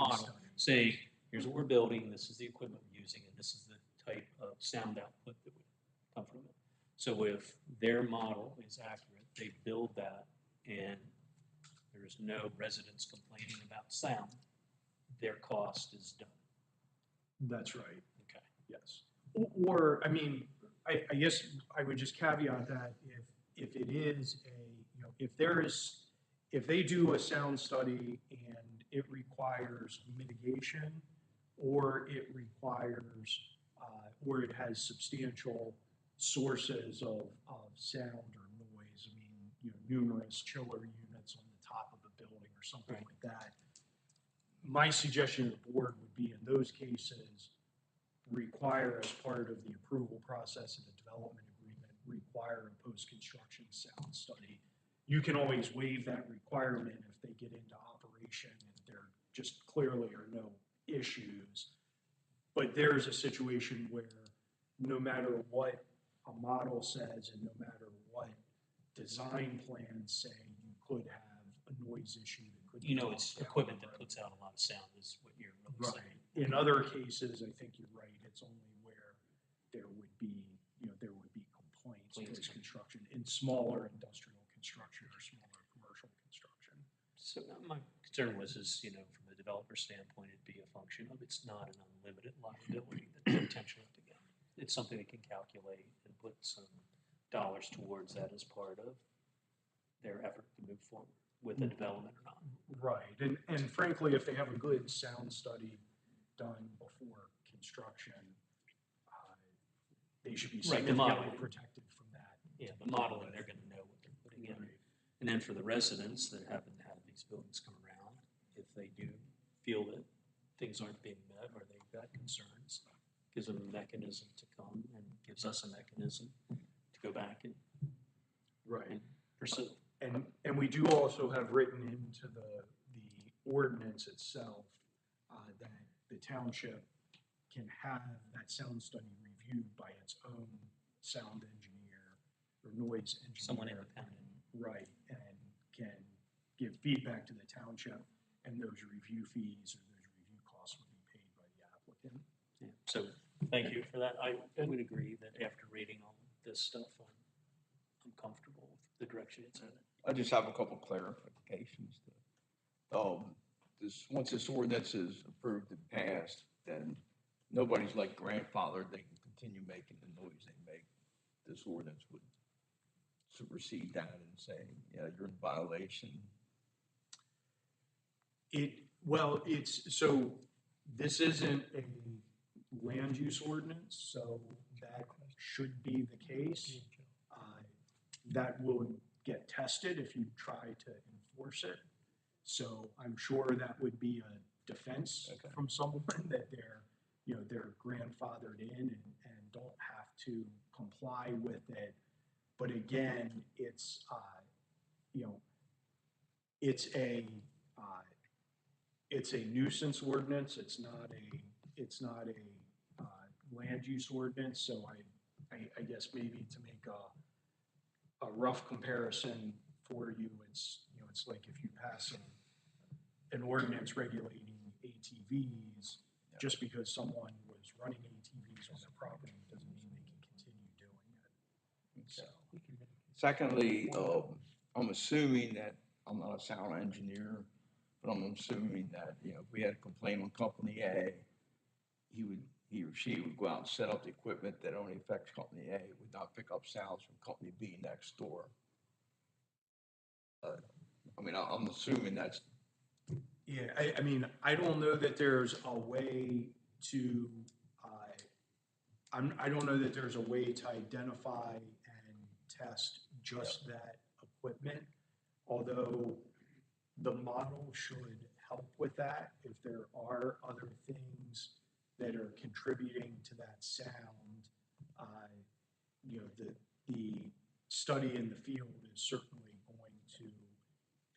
Say, here's what we're building, this is the equipment we're using, and this is the type of sound output that would come from it. So if their model is accurate, they build that, and there's no residents complaining about sound, their cost is done. That's right. Okay. Yes. Or, I mean, I guess I would just caveat that if it is if they do a sound study and it requires mitigation, or it requires, or it has substantial sources of sound or noise, I mean, numerous chiller units on the top of the building or something like that. My suggestion to the board would be, in those cases, require, as part of the approval process and the development agreement, require a post-construction sound study. You can always waive that requirement if they get into operation and there just clearly are no issues. But there's a situation where no matter what a model says and no matter what design plans say, you could have a noise issue that could. It's equipment that puts out a lot of sound is what you're really saying. In other cases, I think you're right. It's only where there would be complaints post-construction in smaller industrial construction or smaller commercial construction. So my concern was, from the developer standpoint, it'd be a function of it's not an unlimited liability that they're potentially up to get. It's something they can calculate and put some dollars towards that as part of their effort to move forward with the development or not. Right, and frankly, if they have a good sound study done before construction, they should be significantly protected from that. Yeah, the modeling, they're gonna know what they're putting in. And then for the residents that happen to have these buildings come around, if they do feel that things aren't being met or they've got concerns, gives them a mechanism to come and gives us a mechanism to go back and pursue. And we do also have written into the ordinance itself that the township can have that sound study reviewed by its own sound engineer or noise engineer. Someone independent. Right, and can give feedback to the township, and those review fees or those review costs would be paid by the applicant. Yeah. So thank you for that. I would agree that after reading all this stuff, I'm comfortable with the direction it's headed. I just have a couple clarifications. Once this ordinance is approved and passed, then nobody's like grandfathered. They can continue making the noise they make. This ordinance would supersede that and say, yeah, you're in violation. So this isn't a land use ordinance, so that should be the case. That will get tested if you try to enforce it. So I'm sure that would be a defense Okay. from someone that they're grandfathered in and don't have to comply with it. But again, it's, it's a, it's a nuisance ordinance. It's not a land use ordinance. So I guess maybe to make a rough comparison for you, it's like if you pass an ordinance regulating ATVs, just because someone was running ATVs on their property doesn't mean they can continue doing it. So, Secondly, I'm assuming that, I'm not a sound engineer, but I'm assuming that, if we had a complaint on company A, he or she would go out and set up the equipment that only affects company A, would not pick up sounds from company B next door. I'm assuming that's, yeah, I mean, I don't know that there's a way to, I don't know that there's a way to identify and test just that equipment, although the model should help with that. If there are other things that are contributing to that sound, the study in the field is certainly going to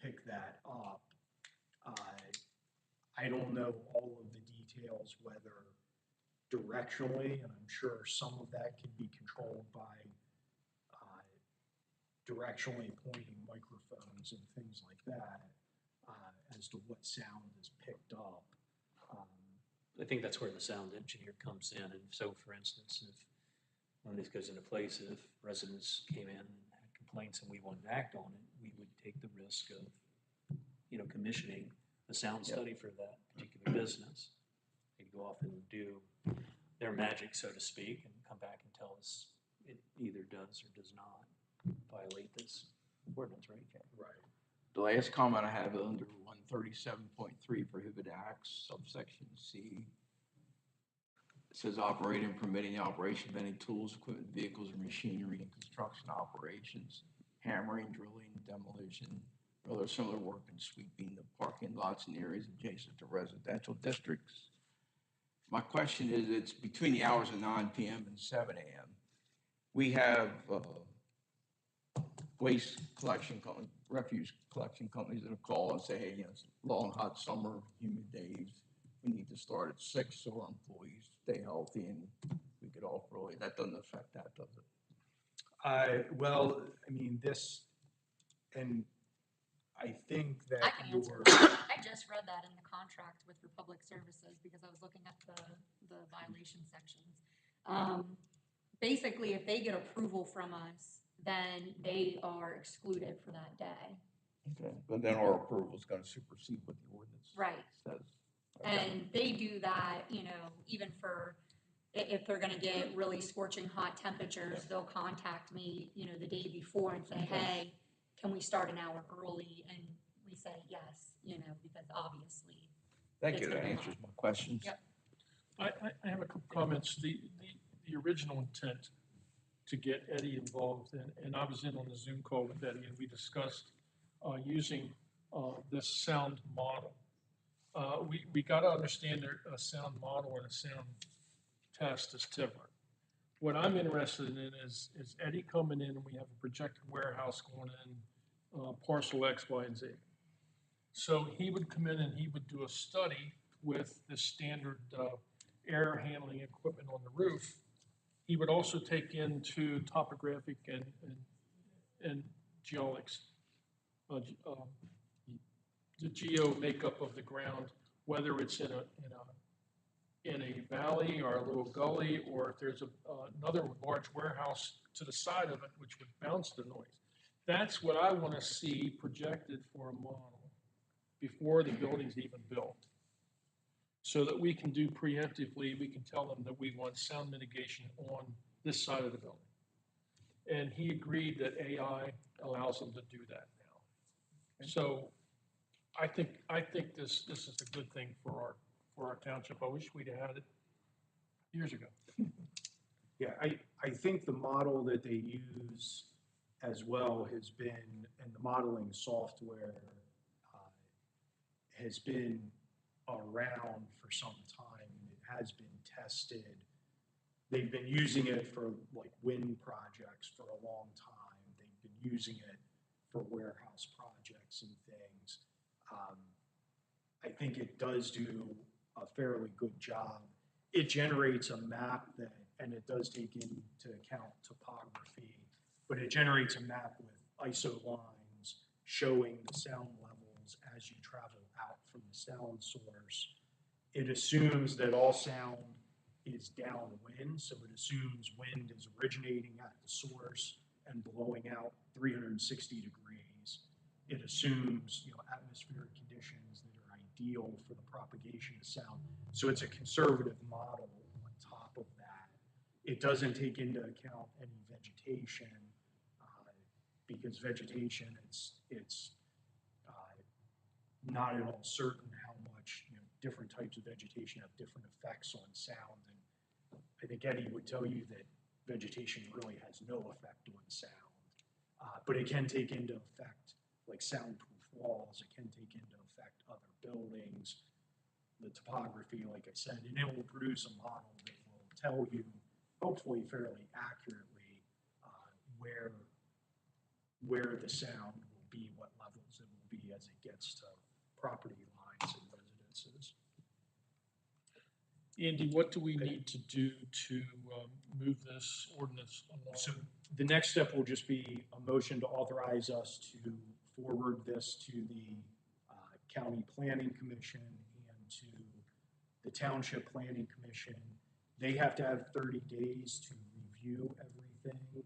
pick that up. I don't know all of the details, whether directionally, and I'm sure some of that can be controlled by directionally pointing microphones and things like that, as to what sound is picked up. I think that's where the sound engineer comes in. And so, for instance, if when this goes into place, if residents came in and had complaints and we wanted to act on it, we would take the risk of, commissioning a sound study for that particular business. They'd go off and do their magic, so to speak, and come back and tell us it either does or does not violate this ordinance, right? Right. the last comment I have under 137.3 prohibited acts, subsection C. It says operating and permitting the operation of any tools, equipment, vehicles, or machinery in construction operations, hammering, drilling, demolition, or other similar work in sweeping the parking lots in areas adjacent to residential districts. My question is, it's between the hours of 9 p.m. and 7 a.m. We have waste collection companies, refuse collection companies that will call and say, hey, it's long, hot summer, humid days. We need to start at 6 so our employees stay healthy and we get off early. That doesn't affect that, does it? Well, I mean, this, and I think that I can answer your, that. I just read that in the contract with Republic Services because I was looking at the violation sections. Basically, if they get approval from us, then they are excluded for that day. Okay, but then our approval is going to supersede what the ordinance Right. says. And they do that, even for, if they're gonna get really scorching hot temperatures, they'll contact me, the day before and say, hey, can we start an hour early? And we say yes, because obviously. Thank it's you, that gonna be answers hot. my questions. Yep. I have a couple comments. The original intent to get Eddie involved, and I was in on the Zoom call with Eddie, and we discussed using this sound model. We got to understand that a sound model and a sound test is different. What I'm interested in is Eddie coming in and we have a projected warehouse going in parcel X, Y, and Z. So he would come in and he would do a study with the standard air handling equipment on the roof. He would also take into topographic and geologics, the geo makeup of the ground, whether it's in a valley or a little gully, or if there's another large warehouse to the side of it, which would bounce the noise. That's what I want to see projected for a model before the building's even built. So that we can do preemptively, we can tell them that we want sound mitigation on this side of the building. And he agreed that AI allows them to do that now. So I think this is a good thing for our township. I wish we'd had it years ago. Yeah, I think the model that they use as well has been, and the modeling software has been around for some time, and it has been tested. They've been using it for like wind projects for a long time. They've been using it for warehouse projects and things. I think it does do a fairly good job. It generates a map that, and it does take into account topography, but it generates a map with ISO lines showing the sound levels as you travel out from the sound source. It assumes that all sound is downwind, so it assumes wind is originating at the source and blowing out 360 degrees. It assumes, atmospheric conditions that are ideal for the propagation of sound. So it's a conservative model on top of that. It doesn't take into account any vegetation, because vegetation, it's not at all certain how much, different types of vegetation have different effects on sound. And I think Eddie would tell you that vegetation really has no effect on sound, but it can take into effect like soundproof walls. It can take into effect other buildings, the topography, like I said, and it will produce a model that will tell you, hopefully fairly accurately, where the sound will be, what levels it will be as it gets to property lines and residences. Andy, what do we need to do to move this ordinance along? So the next step will just be a motion to authorize us to forward this to the County Planning Commission and to the Township Planning Commission. They have to have 30 days to review everything.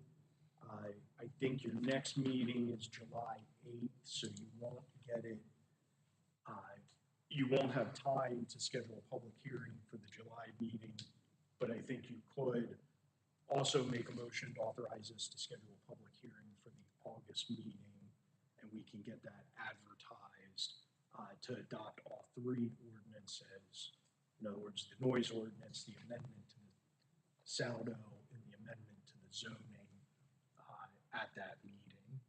I think your next meeting is July 8th, so you won't get it. You won't have time to schedule a public hearing for the July meeting, but I think you could also make a motion to authorize us to schedule a public hearing for the August meeting, and we can get that advertised to adopt all three ordinances. In other words, the noise ordinance, the amendment to the SALDO, and the amendment to the zoning at that meeting.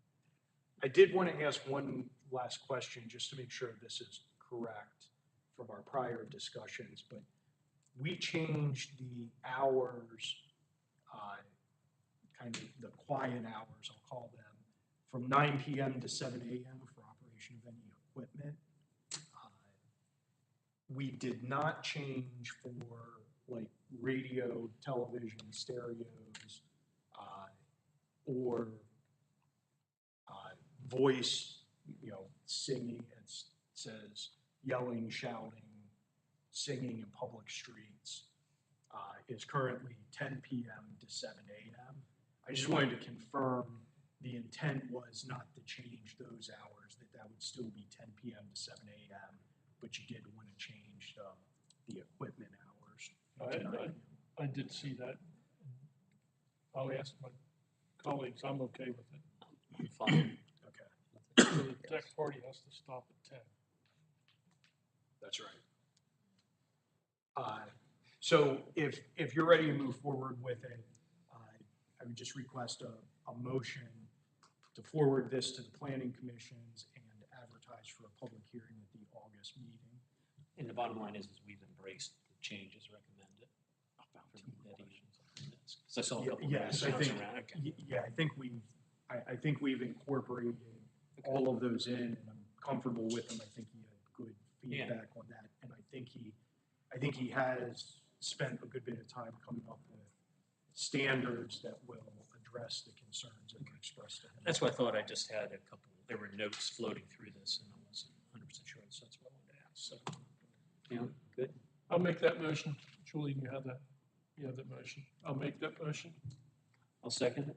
I did want to ask one last question just to make sure this is correct from our prior discussions, but we changed the hours, kind of the quiet hours, I'll call them, from 9 p.m. to 7 a.m. for operation of any equipment. We did not change for like radio, television, stereos, or voice, singing. It says yelling, shouting, singing in public streets is currently 10 p.m. to 7 a.m. I just wanted to confirm the intent was not to change those hours, that would still be 10 p.m. to 7 a.m., but you did want to change the equipment hours. I did see that. I'll ask my colleagues, I'm okay with it. I'm fine. Okay, So the tech party has to stop at 10. that's right. So if you're ready to move forward with it, I would just request a motion to forward this to the planning commissions and advertise for a public hearing at the August meeting. And the bottom line is we've embraced the changes recommended. Because I saw a couple of Yes, I bouncing think, around. Okay. yeah, I think we've incorporated all of those in, and I'm comfortable with them. I think he had good feedback on that, and I think he has spent a good bit of time coming up with standards that will address the concerns that were expressed to him. That's why I thought. I just had a couple, there were notes floating through this and I wasn't 100% sure, so that's what I wanted to ask. So, good. I'll make that motion. Julian, you have that? You have that motion. I'll make that motion. I'll second it.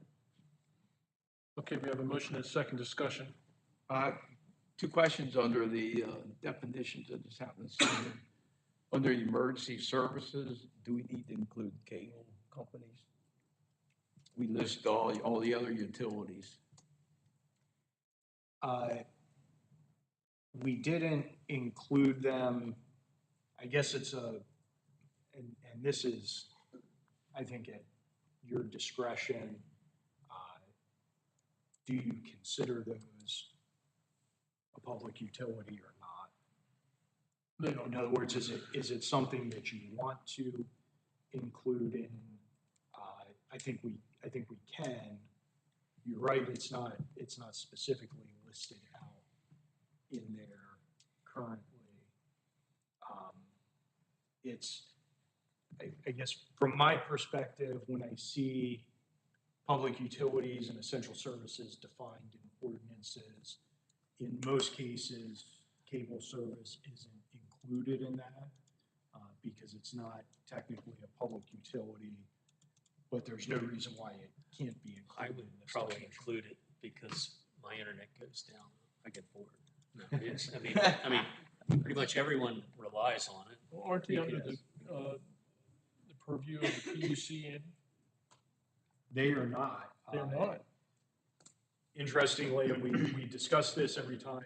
Okay, we have a motion and a second discussion. Two questions under the definitions that just happened to see. Under emergency services, do we need to include cable companies? We list all the other utilities. We didn't include them. I guess it's and this is I think at your discretion, do you consider those a public utility or not? In other words, is it something that you want to include in? I think we can. You're right. It's not specifically listed out in there currently. I guess from my perspective, when I see public utilities and essential services defined in ordinances, in most cases, cable service isn't included in that because it's not technically a public utility, but there's no reason why it can't be I included would in this probably definition. include it because my internet goes down. I get bored. No, it is. I mean, pretty much everyone relies on it. Well, aren't they under Because- the purview of the PUC, Andy? They are not. They're not. Interestingly, and we discuss this every time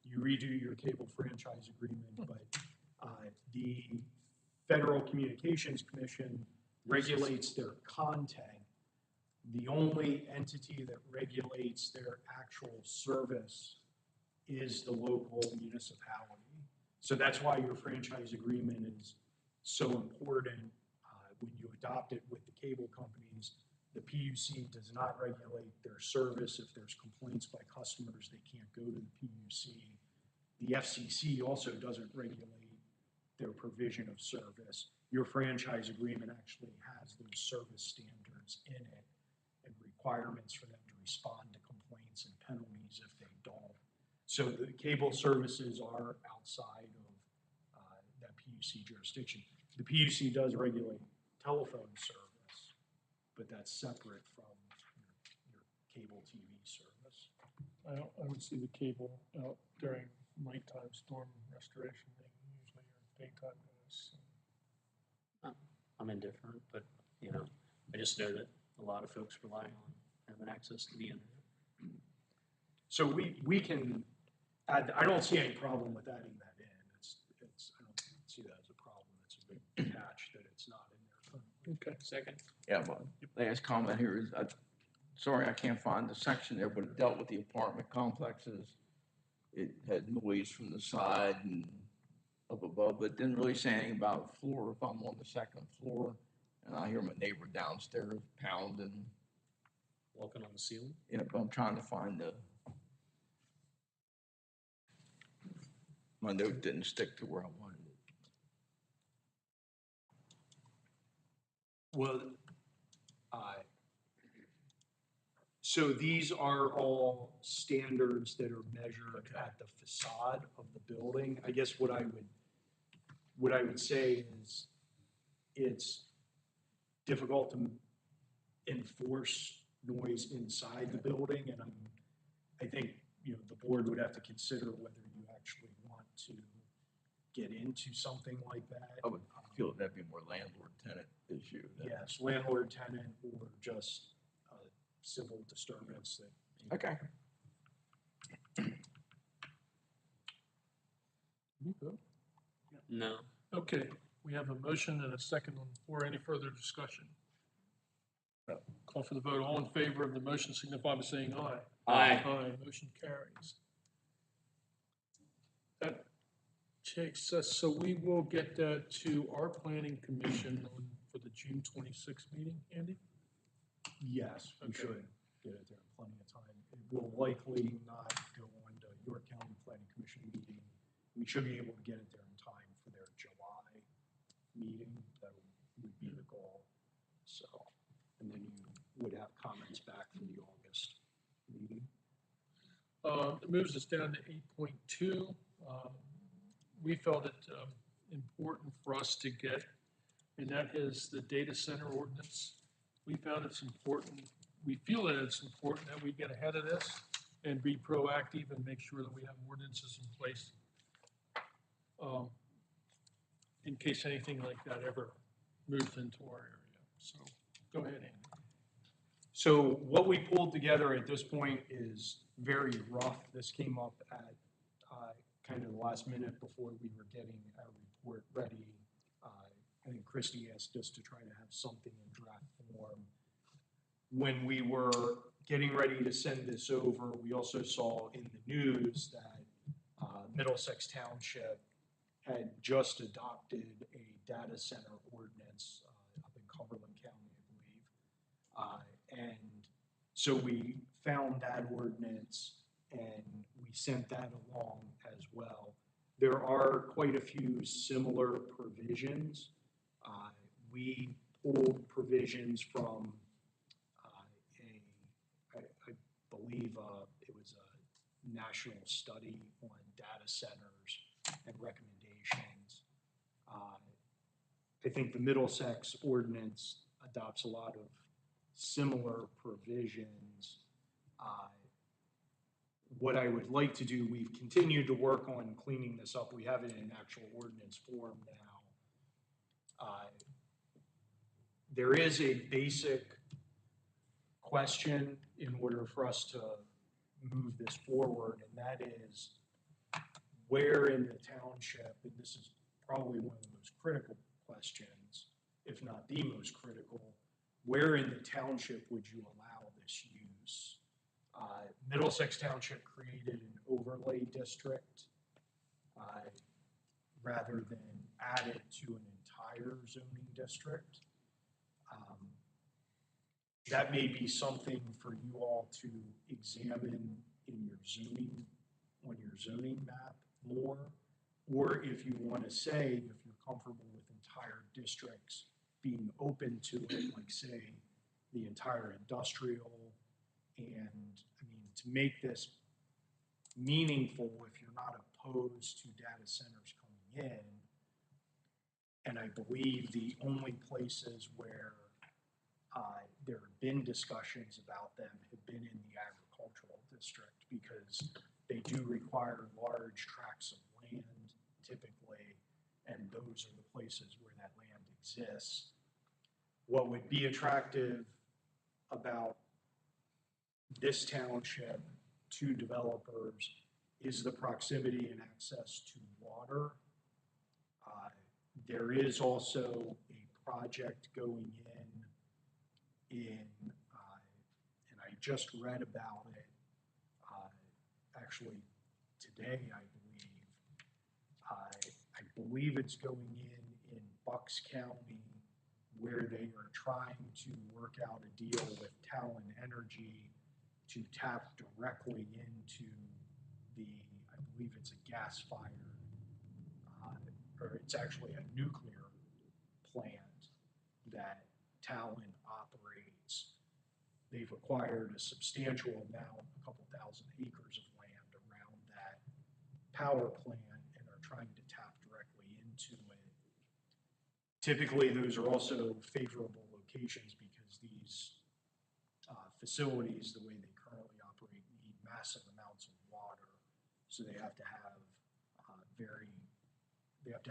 you redo your cable franchise agreement, but the Federal Communications Commission regulates their content. The only entity that regulates their actual service is the local municipality. So that's why your franchise agreement is so important. When you adopt it with the cable companies, the PUC does not regulate their service. If there's complaints by customers, they can't go to the PUC. The FCC also doesn't regulate their provision of service. Your franchise agreement actually has those service standards in it and requirements for them to respond to complaints and penalties if they don't. So the cable services are outside of that PUC jurisdiction. The PUC does regulate telephone service, but that's separate from your cable TV service. I would see the cable out during nighttime storm restoration. They usually are daytime guys. I'm indifferent, but, you know, I just know that a lot of folks rely on having access to the internet. So we can add, I don't see any problem with adding that in. I don't see that as a problem. It's a big catch that it's not in there currently. Okay. Second? Yeah, but last comment here is, sorry, I can't find the section there, but it dealt with the apartment complexes. It had noise from the side and up above, but didn't really say anything about floor. If I'm on the second floor and I hear my neighbor downstairs pounding, Walking on the ceiling? but I'm trying to find my note didn't stick to where I wanted it. Well, so these are all standards that are measured at the facade of the building. I guess what I would say is it's difficult to enforce noise inside the building, and I think, you know, the board would have to consider whether you actually want to get into something like that. I would feel that'd be more landlord-tenant issue. Yes, landlord, tenant, or just civil disturbance that. Okay. You go. No. Okay, we have a motion and a second on the floor. Any further discussion? Call for the vote. All in favor of the motion signify by saying aye. Aye. Aye, motion carries. That takes us, so we will get that to our planning commission for the June 26th meeting, Andy? Yes, we Okay. should get it there in plenty of time. It will likely not go on to York County Planning Commission meeting. We should be able to get it there in time for their July meeting. That would be the goal. So, and then you would have comments back from the August meeting. It moves us down to 8.2. We felt it important for us to get, and that is the data center ordinance. We found it's important, we feel that it's important that we get ahead of this and be proactive and make sure that we have ordinances in place in case anything like that ever moves into our area. So go ahead, Andy. So what we pulled together at this point is very rough. This came up at kind of the last minute before we were getting our report ready I think Christie asked us to try to have something in draft form. When we were getting ready to send this over, we also saw in the news that Middlesex Township had just adopted a data center ordinance up in Cumberland County, I believe. And so we found that ordinance and we sent that along as well. There are quite a few similar provisions. We pulled provisions from I believe it was a national study on data centers and recommendations. I think the Middlesex ordinance adopts a lot of similar provisions. What I would like to do, we've continued to work on cleaning this up. We have it in actual ordinance form now. There is a basic question in order for us to move this forward, and that is where in the township, and this is probably one of the most critical questions, if not the most critical, where in the township would you allow this use? Middlesex Township created an overlay district rather than add it to an entire zoning district. That may be something for you all to examine in your zoning, on your zoning map more, or if you want to say, if you're comfortable with entire districts being open to it, like say the entire industrial. And I mean, to make this meaningful, if you're not opposed to data centers coming in, and I believe the only places where there have been discussions about them have been in the agricultural district because they do require large tracts of land typically, and those are the places where that land exists. What would be attractive about this township to developers is the proximity and access to water. There is also a project going in, and I just read about it actually today, I believe it's going in Bucks County, where they are trying to work out a deal with Talon Energy to tap directly into the, I believe it's a gas-fired, or it's actually a nuclear plant that Talon operates. They've acquired a substantial amount, a couple thousand acres of land around that power plant and are trying to tap directly into it. Typically, those are also favorable locations because these facilities, the way they currently operate, need massive amounts of water. So they have to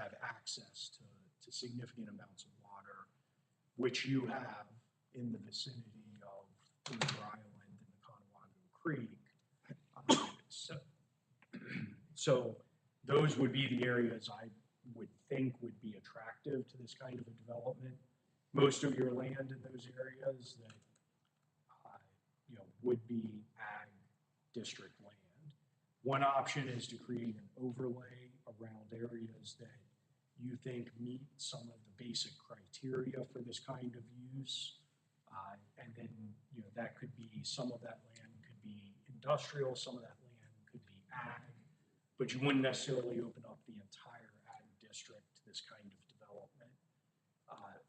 have access to significant amounts of water, which you have in the vicinity of River Island and the Conewago Creek. So those would be the areas I would think would be attractive to this kind of a development. Most of your land in those areas that would be ag district land. One option is to create an overlay around areas that you think meet some of the basic criteria for this kind of use. And then, that could be, some of that land could be industrial, some of that land could be ag, but you wouldn't necessarily open up the entire ag district to this kind of development.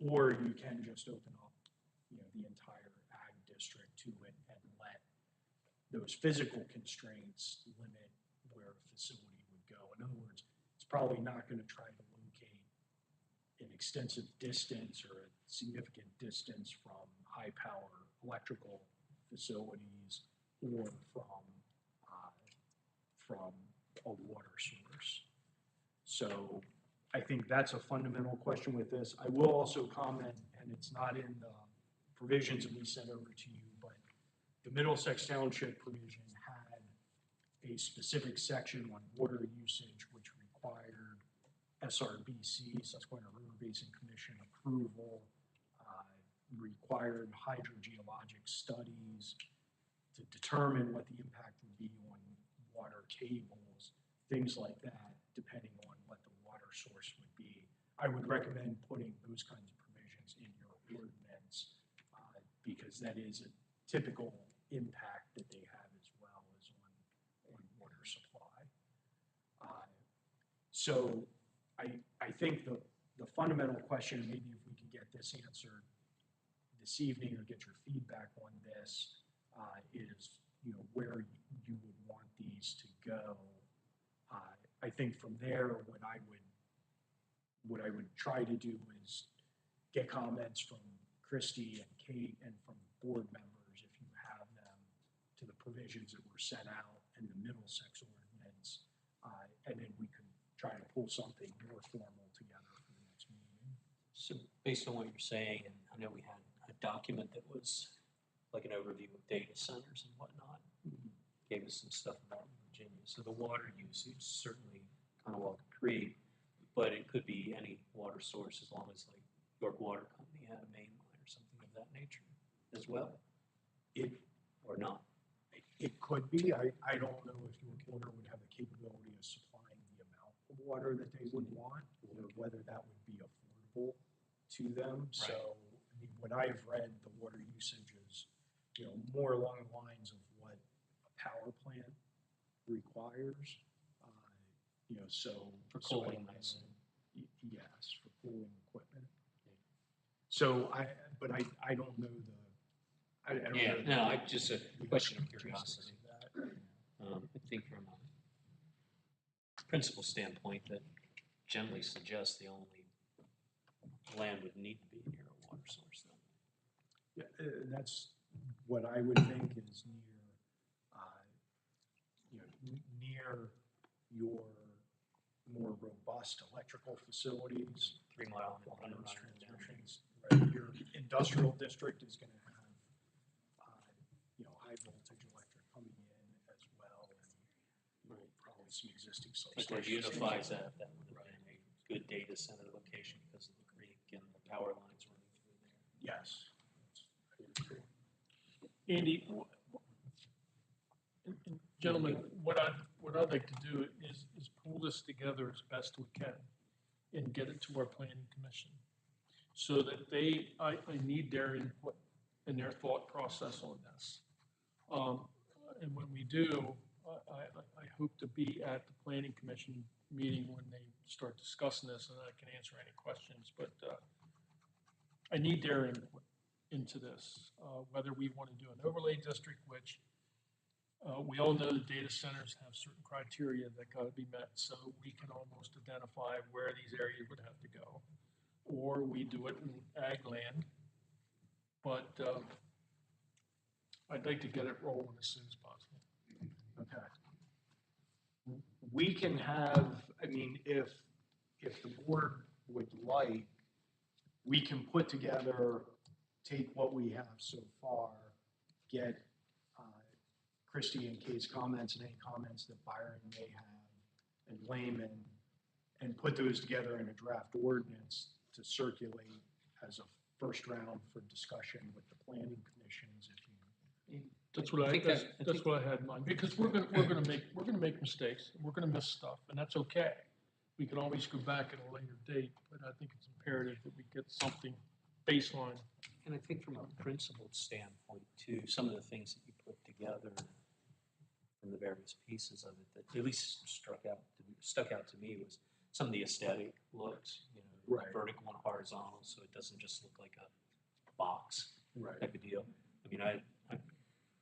Or you can just open up, the entire ag district to it and let those physical constraints limit where a facility would go. In other words, it's probably not going to try to locate an extensive distance or a significant distance from high power electrical facilities or from a water source. So I think that's a fundamental question with this. I will also comment, and it's not in the provisions that we sent over to you, but the Middlesex Township provision had a specific section on water usage, which required SRBC, Susquehanna River Basin Commission approval, required hydrogeologic studies to determine what the impact would be on water tables, things like that, depending on what the water source would be. I would recommend putting those kinds of provisions in your ordinance, because that is a typical impact that they have as well as on water supply. So I think the fundamental question, maybe if we can get this answered this evening or get your feedback on this, is, where you would want these to go. I think from there, what I would try to do is get comments from Christy and Kate and from board members, if you have them, to the provisions that were set out in the Middlesex ordinance, and then we could try to pull something more formal together for the next meeting. So based on what you're saying, and I know we had a document that was like an overview of data centers and whatnot, gave us some stuff about Virginia. So the water usage certainly kind of well create, but it could be any water source as long as like York Water Company had a main line or something of that nature as well, or not. It could be. I don't know if York Water would have the capability of supplying the amount of water that they would want, or whether that would be affordable to them. So, I mean, what I've read, the water usage is, more along the lines of what a power plant requires. So For cooling, I I assume. yes, for cooling equipment. So but I don't know I don't Yeah, know no, I just a question of curiosity. I think from a principal standpoint, that generally suggests the only land would need to be near a water source then. Yeah, that's what I would think is near your more robust electrical facilities. 3 mile and 100 Those mile transmissions, right? Your industrial district is going to have, high voltage electric coming in as well, and probably some existing Of course, substations. unifies that would have been a good data center location because of the creek and the power lines running through there. Yes. Andy, and gentlemen, what I'd like to do is pull this together as best we can and get it to our planning commission, so that I need their input and their thought process on this. And when we do, I hope to be at the planning commission meeting when they start discussing this, and I can answer any questions, but I need their input into this, whether we want to do an overlay district, which we all know that data centers have certain criteria that got to be met, so we can almost identify where these areas would have to go. Or we do it in ag land, but I'd like to get it rolling as soon as possible. Okay. We can have, I mean, if the board would like, we can put together, take what we have so far, get Christie and Kate's comments and any comments that Byron may have and Layman, and put those together in a draft ordinance to circulate as a first round for discussion with the planning commissions. If you That's what that's what I had in mind, because we're gonna make mistakes, and we're gonna miss stuff, and that's okay. We can always go back at a later date, but I think it's imperative that we get something baseline. And I think from a principled standpoint too, some of the things that you put together from the various pieces of it that at least stuck out to me was some of the aesthetic looks, Right. vertical and horizontal, so it doesn't just look like a box right. type of deal. I mean, I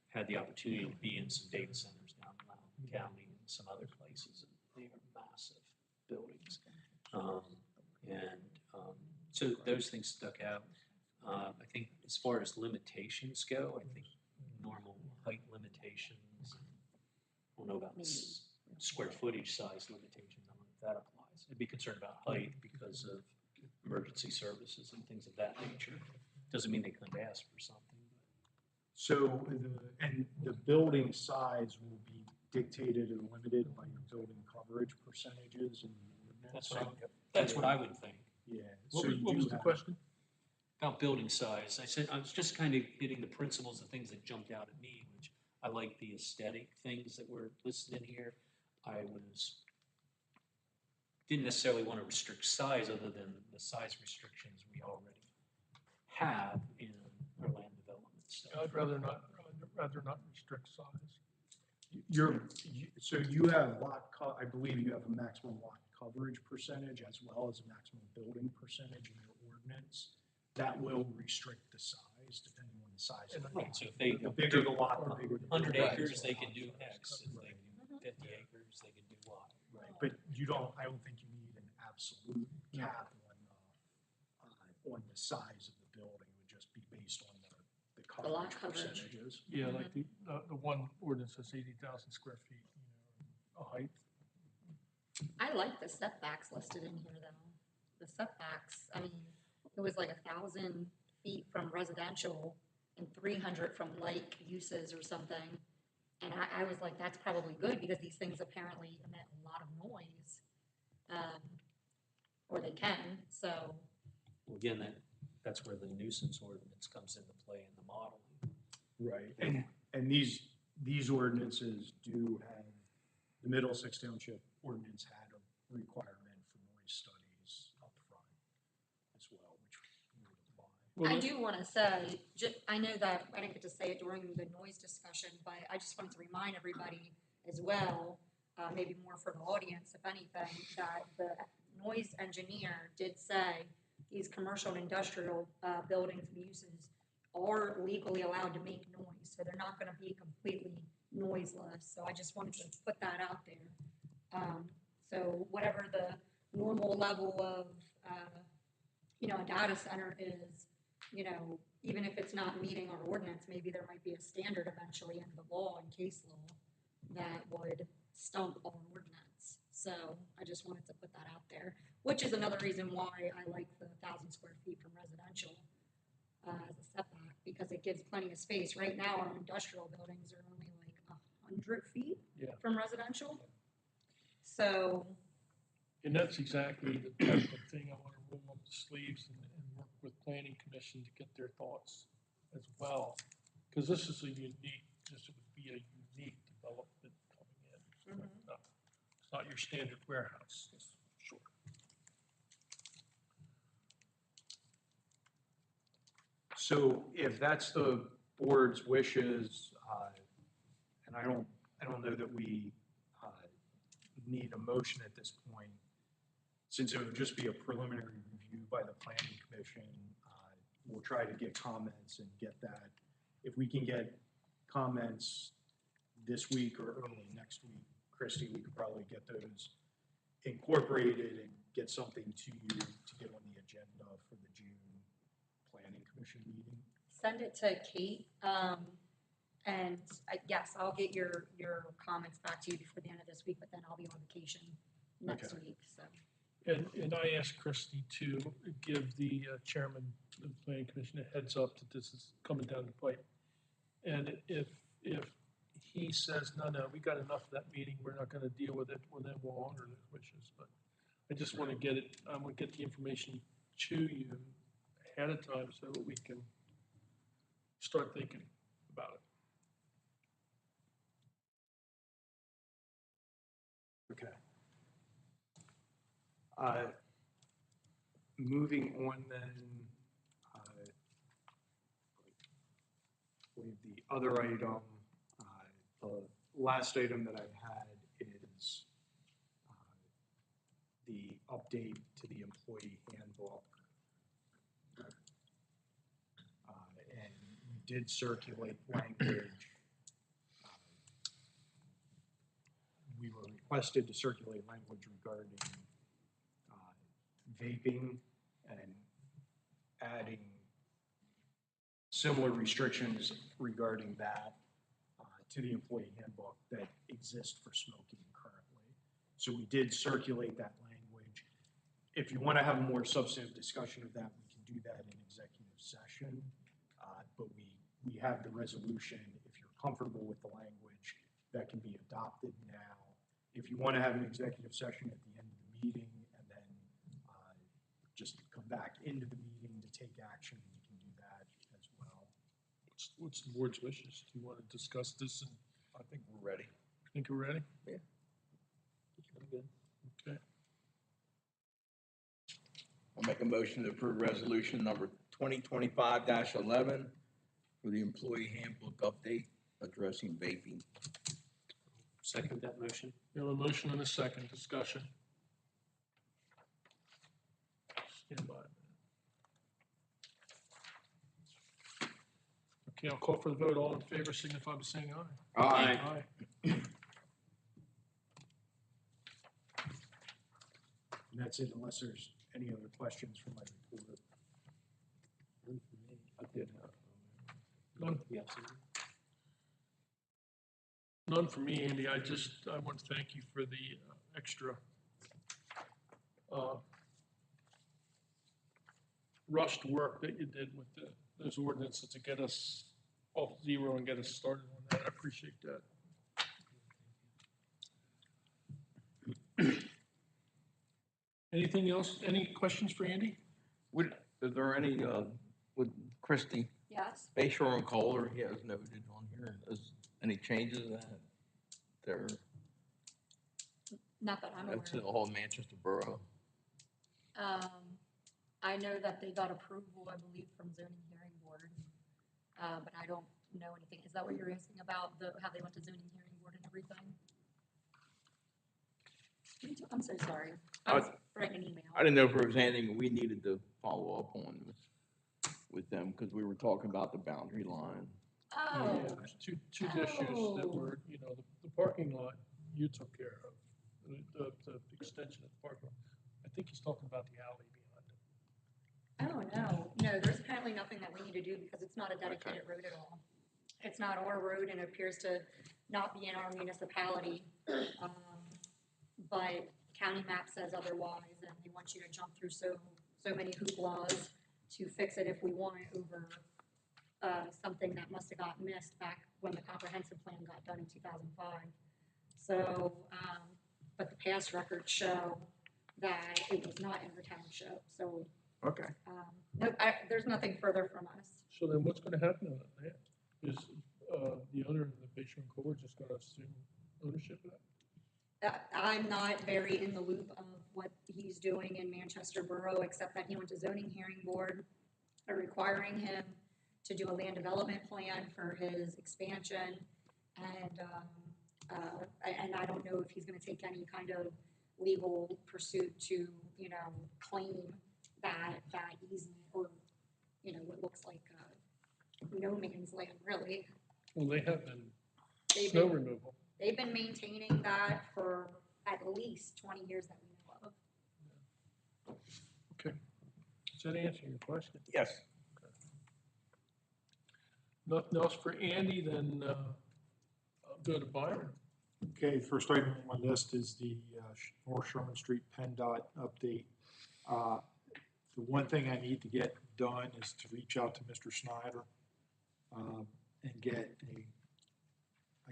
had the opportunity to be in some data centers down in Loudoun County and some other places, and they are massive buildings. So those things stuck out. I think as far as limitations go, I think normal height limitations, I don't know about square footage size limitations, I don't know if that applies. I'd be concerned about height because of emergency services and things of that nature. Doesn't mean they couldn't ask for something. So the building size will be dictated and limited by your building coverage percentages and the ordinance. That's what I would think. Yeah. What so was, you what do was the have- question? About building size, I said, I was just kind of hitting the principles, the things that jumped out at me, which I like the aesthetic things that were listed in here. Didn't necessarily want to restrict size other than the size restrictions we already have in our land development stuff. I'd rather not restrict size. So you have I believe you have a maximum lot coverage percentage as well as a maximum building percentage in your ordinance. That will restrict the size depending on the size of the Right, lot. so if they The bigger the lot, the bigger the. 100 building. acres, they can do X, if they do 50 acres, they can do Y. Right, but I don't think you need an absolute cap on the size of the building. It would just be based on the lot coverage coverage. percentages. Yeah, like the one ordinance that's 80,000 square feet, a height. I like the setbacks listed in here though. The setbacks, I mean, it was like 1,000 feet from residential and 300 from like uses or something. And I was like, that's probably good because these things apparently emit a lot of noise. Or they can, so. Well, again, that's where the nuisance ordinance comes into play in the modeling. Right, and these ordinances do have, the Middlesex Township ordinance had a requirement for noise studies up front as well, which would apply. Well, I do want to say, I know that I didn't get to say it during the noise discussion, but I just wanted to remind everybody as well, maybe more for the audience, if anything, that the noise engineer did say these commercial and industrial buildings and uses are legally allowed to make noise, so they're not going to be completely noiseless. So I just wanted to put that out there. So whatever the normal level of, a data center is, even if it's not meeting our ordinance, maybe there might be a standard eventually in the law and case law that would stump our ordinance. So I just wanted to put that out there, which is another reason why I like the 1,000 square feet from residential as a setback, because it gives plenty of space. Right now, our industrial buildings are only like 100 feet from residential. So. And that's exactly the type of thing I want to roll up the sleeves and work with planning commission to get their thoughts as well. Because this would be a unique development coming in. It's not your standard warehouse. Sure. So if that's the board's wishes, and I don't know that we need a motion at this point, since it would just be a preliminary review by the planning commission, we'll try to get comments and get that. If we can get comments this week or early next week, Christie, we could probably get those incorporated and get something to you to get on the agenda for the June planning commission meeting. Send it to Kate, and yes, I'll get your comments back to you before the end of this week, but then I'll be on vacation next week, so. And I asked Christie to give the chairman of the planning commission a heads up that this is coming down the pipe. And if he says, no, we got enough of that meeting, we're not gonna deal with it, well, then we'll honor those wishes. But I just wanna get it, I'm gonna get the information to you ahead of time so that we can start thinking about it. Okay. Moving on then, I believe the other item, the last item that I had is the update to the employee handbook. And we did circulate language. We were requested to circulate language regarding vaping and adding similar restrictions regarding that to the employee handbook that exist for smoking currently. So we did circulate that language. If you want to have a more substantive discussion of that, we can do that in executive session. But we have the resolution. If you're comfortable with the language, that can be adopted now. If you want to have an executive session at the end of the meeting and then back into the meeting to take action, we can do that as well. What's the board's wishes? Do you want to discuss this and I think we're ready. think we're ready? Yeah. Okay. I'll make a motion to approve resolution number 2025-11 for the employee handbook update addressing vaping. Second that motion. We have a motion and a second. Discussion. Stand by. Okay, I'll call for the vote. All in favor signify by saying aye. Aye. Aye. And that's it, unless there's any other questions from my report. I did have. None, Yes. none for me, Andy. I want to thank you for the extra rushed work that you did with those ordinances to get us off zero and get us started on that. I appreciate that. Anything else? Any questions for Andy? Is there any, with Christie, Yes? Bayshore and Kohler, he has noted on here, is any changes that there, Not that I'm aware that's in of. the whole Manchester Borough? I know that they got approval, I believe, from zoning hearing board, but I don't know anything. Is that what you're asking about, how they went to zoning hearing board and everything? I'm so sorry. I was writing an email. I didn't know if there was anything we needed to follow up on with them, because we were talking about the boundary line. Oh, Yeah, there's two issues that were, the parking lot you took care of, the extension of the parking lot. I think he's talking about the alley behind it. oh, no, there's apparently nothing that we need to do because it's not a dedicated road at all. It's not our road and it appears to not be in our municipality. But county map says otherwise, and they want you to jump through so many hooplas to fix it if we want it over something that must have got missed back when the comprehensive plan got done in 2005. So, but the past records show that it was not in the township, so. Okay. No, there's nothing further from us. So then what's gonna happen on that? Is the owner of the Bayshore and Kohler just gonna assume ownership of that? I'm not very in the loop of what he's doing in Manchester Borough, except that he went to zoning hearing board, requiring him to do a land development plan for his expansion. And I don't know if he's gonna take any kind of legal pursuit to, claim that easement or, what looks like no man's land, really. Well, they have been They've snow been- removal. They've been maintaining that for at least 20 years that we know of. Okay. Does that answer your question? Yes. Nothing else for Andy, then I'll go to Byron. Okay, first item on my list is the North Sherman Street PennDOT update. The one thing I need to get done is to reach out to Mr. Snyder and get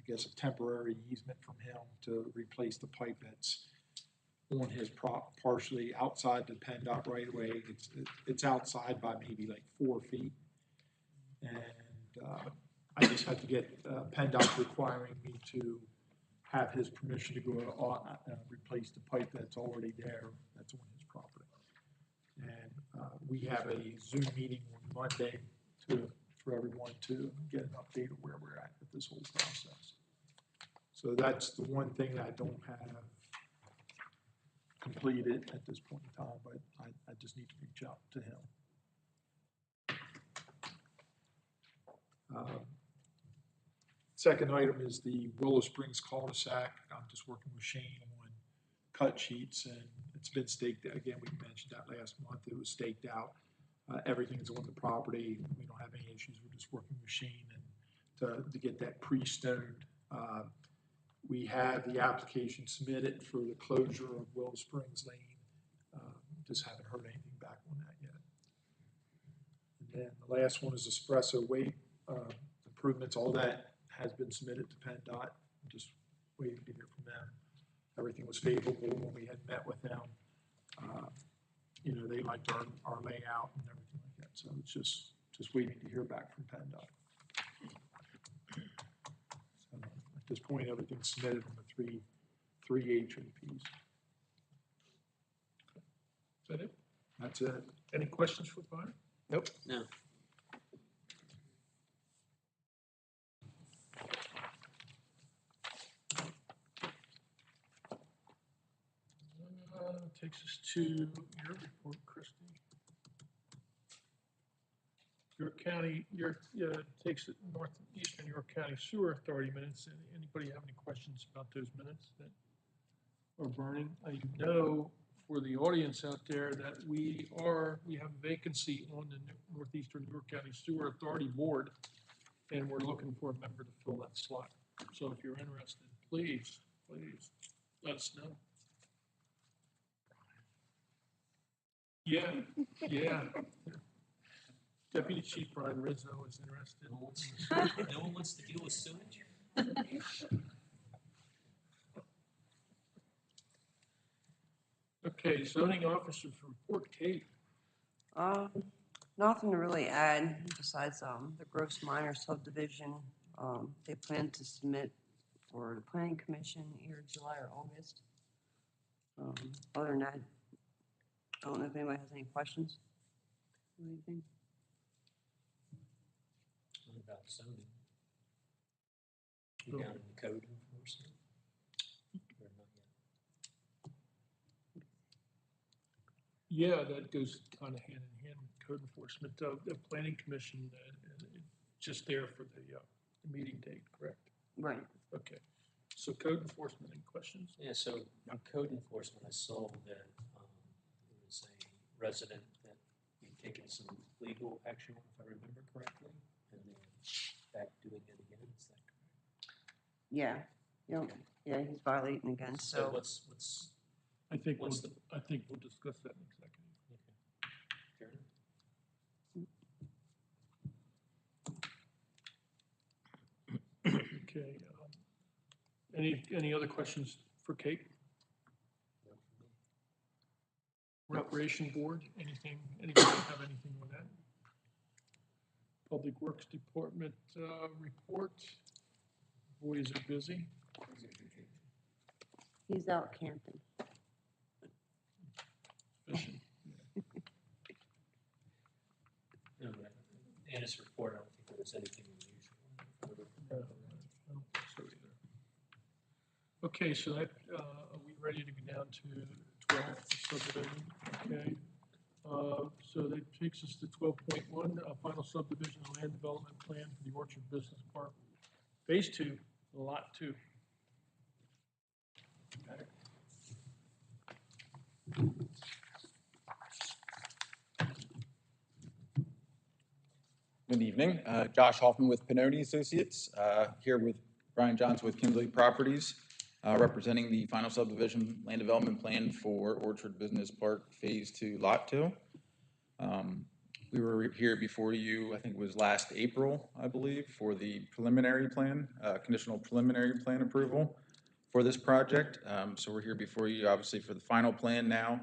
a temporary easement from him to replace the pipe that's on his partially outside the PennDOT right away. It's outside by maybe like 4 feet. And I just have to get PennDOT requiring me to have his permission to go replace the pipe that's already there, that's on his property. And we have a Zoom meeting on Monday for everyone to get an update of where we're at with this whole process. So that's the one thing that I don't have completed at this point in time, but I just need to reach out to him. Second item is the Willow Springs cul-de-sac. I'm just working with Shane on cut sheets, and it's been staked out. Again, we mentioned that last month. It was staked out. Everything's on the property. We don't have any issues. We're just working with Shane and to get that pre-stoned. We have the application submitted for the closure of Willow Springs Lane. Just haven't heard anything back on that yet. And then the last one is Espresso Way improvements. All that has been submitted to PennDOT. I'm just waiting to hear from them. Everything was favorable when we had met with them. they liked our layout and everything like that. So it's just waiting to hear back from PennDOT. So at this point, everything's submitted on the three HOPs. Is that it? That's it. Any questions for Brian? Nope. No. Takes us to your report, Christie. York County, takes it Northeastern York County Sewer Authority minutes. Anybody have any questions about those minutes that are burning? I know for the audience out there that we have a vacancy on the Northeastern York County Sewer Authority Board, and we're looking for a member to fill that slot. So if you're interested, please let us know. Yeah. Deputy Chief Brian Rizzo is interested. No one wants to deal with sewage? Okay, zoning officers report, Kate. Nothing to really add besides, the gross minor subdivision. They plan to submit for the planning commission either July or August. Other than that, I don't know if anybody has any questions or anything. What about zoning? You down in the code enforcement? Or not yet? Yeah, that goes kind of hand in hand with code enforcement. The planning commission, just there for the meeting date, correct? Right. Okay. So code enforcement, any questions? Yeah, so on code enforcement, I saw that there was a resident that you'd taken some legal action on, if I remember correctly, and then back doing it again, is that correct? Yeah, yeah, he's violating again, So so. what's, I think What's we'll discuss that in executive. okay, fair enough. Okay. Any other questions for Kate? Recreation Board, anybody have anything on that? Public Works Department report. Boys are busy. He's out camping. Fishing. No, in his report, I don't think there was anything unusual. I don't think so either. Okay, so that, are we ready to go down to 12, subdivision? Okay. So that takes us to 12.1, final subdivision and land development plan for the Orchard Business Park. Phase 2, Lot 2. Good evening. Josh Hoffman with Pannoni Associates, here with Brian Johnson with Kimberly Properties, representing the final subdivision land development plan for Orchard Business Park Phase 2, Lot 2. We were here before you, I think it was last April, I believe, for the preliminary plan, conditional preliminary plan approval for this project. So we're here before you, obviously, for the final plan now.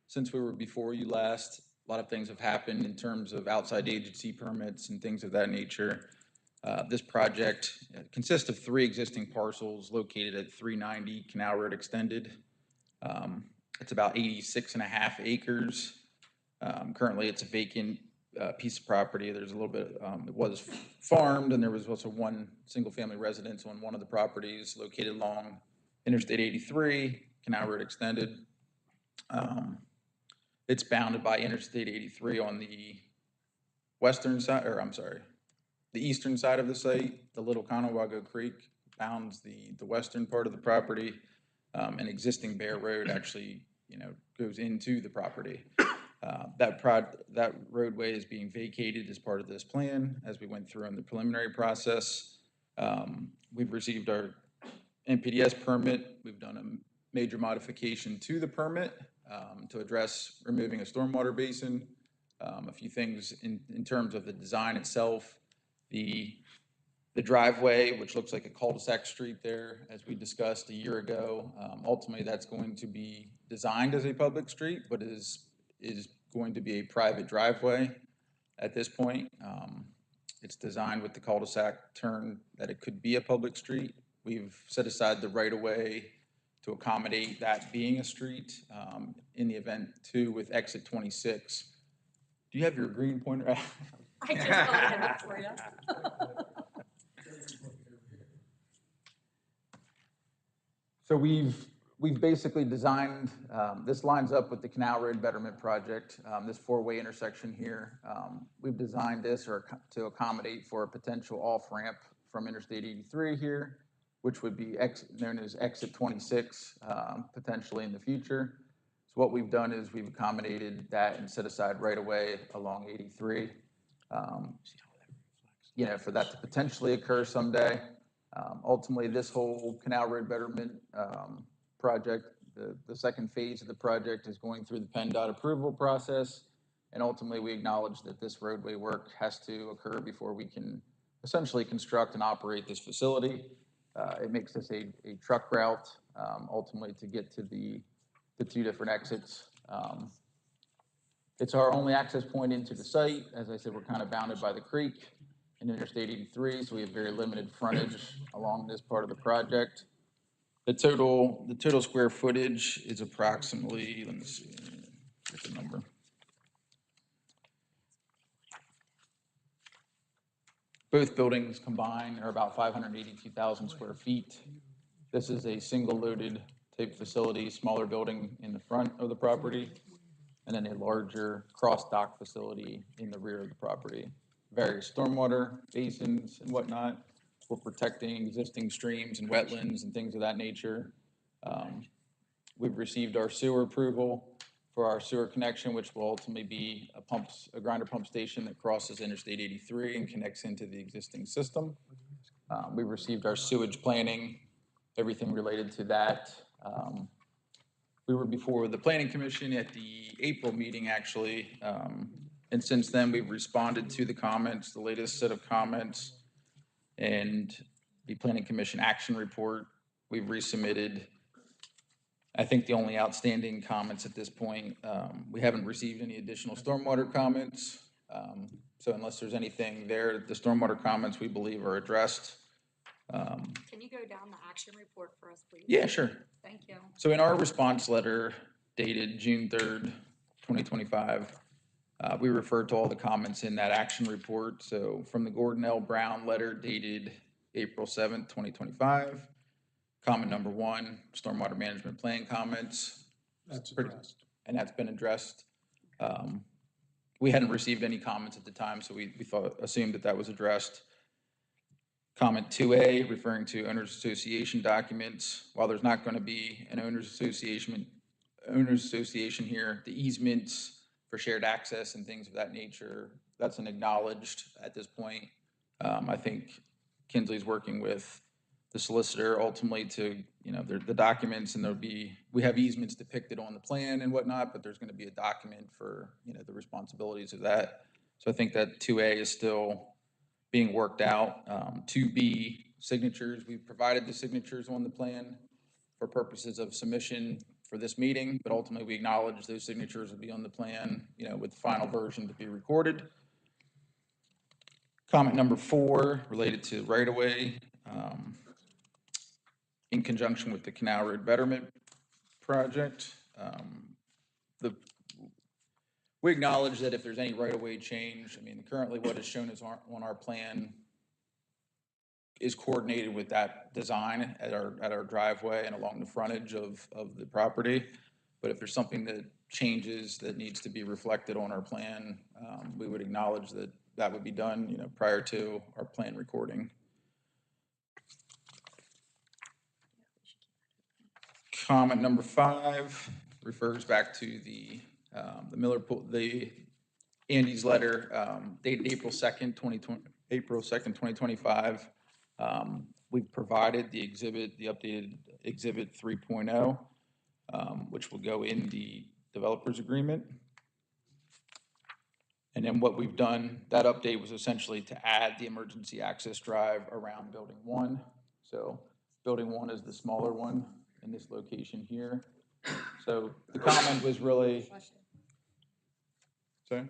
Since we were before you last, a lot of things have happened in terms of outside agency permits and things of that nature. This project consists of 3 existing parcels located at 390 Canal Road Extended. It's about 86.5 acres. Currently, it's a vacant piece of property. There's a little bit, it was farmed, and there was also one single-family residence on one of the properties located along Interstate 83, Canal Road Extended. It's bounded by Interstate 83 on the western side, or I'm sorry, the eastern side of the site. The Little Conowago Creek bounds the western part of the property. An existing bare road actually, goes into the property. That roadway is being vacated as part of this plan as we went through in the preliminary process. We've received our NPDS permit. We've done a major modification to the permit to address removing a stormwater basin. A few things in terms of the design itself. The driveway, which looks like a cul-de-sac street there, as we discussed a year ago, ultimately that's going to be designed as a public street, but is is going to be a private driveway at this point. It's designed with the cul-de-sac turn that it could be a public street. We've set aside the right-of-way to accommodate that being a street, in the event too with exit 26. Do you have your green pointer? I just got it out for you. So we've basically designed, this lines up with the Canal Road Betterment Project, this four-way intersection here. We've designed this to accommodate for a potential off-ramp from Interstate 83 here, which would be known as exit 26, potentially in the future. So what we've done is we've accommodated that and set aside right away along 83, for that to potentially occur someday. Ultimately, this whole Canal Road Betterment project, the second phase of the project is going through the PennDOT approval process. And ultimately, we acknowledge that this roadway work has to occur before we can essentially construct and operate this facility. It makes this a truck route, ultimately to get to the two different exits. It's our only access point into the site. As I said, we're kind of bounded by the creek and Interstate 83, so we have very limited frontage along this part of the project. The total square footage is approximately, let me see, here's the number. Both buildings combined are about 582,000 square feet. This is a single loaded type facility, smaller building in the front of the property, and then a larger cross-dock facility in the rear of the property. Various stormwater basins and whatnot. We're protecting existing streams and wetlands and things of that nature. We've received our sewer approval for our sewer connection, which will ultimately be a grinder pump station that crosses Interstate 83 and connects into the existing system. We received our sewage planning, everything related to that. We were before the Planning Commission at the April meeting, actually. And since then, we've responded to the comments, the latest set of comments, and the Planning Commission action report we've resubmitted. I think the only outstanding comments at this point, we haven't received any additional stormwater comments. So unless there's anything there, the stormwater comments we believe are addressed. Can you go down the action report for us, please? Yeah, sure. Thank you. So in our response letter dated June 3rd, 2025, we referred to all the comments in that action report. So from the Gordon L. Brown letter dated April 7th, 2025, comment number 1, stormwater management plan comments. That's addressed. And that's been addressed. We hadn't received any comments at the time, so we assumed that was addressed. Comment 2A, referring to owners association documents. While there's not going to be an owners association here, the easements for shared access and things of that nature, that's an acknowledged at this point. I think Kinsley's working with the solicitor ultimately to, the documents, and we have easements depicted on the plan and whatnot, but there's going to be a document for, the responsibilities of that. So I think that 2A is still being worked out. 2B, signatures, we've provided the signatures on the plan for purposes of submission for this meeting, but ultimately we acknowledge those signatures will be on the plan, with the final version to be recorded. Comment number 4, related to right-of-way, in conjunction with the Canal Road Betterment Project. We acknowledge that if there's any right-of-way change, currently what is shown on our plan is coordinated with that design at our driveway and along the frontage of the property. But if there's something that changes that needs to be reflected on our plan, we would acknowledge that would be done, prior to our plan recording. Comment number 5 refers back to the Andy's letter dated April 2nd, 2025. We've provided the updated exhibit 3.0, which will go in the developer's agreement. And then what we've done, that update was essentially to add the emergency access drive around building 1. So building 1 is the smaller one in this location here. So the comment was really, Sorry?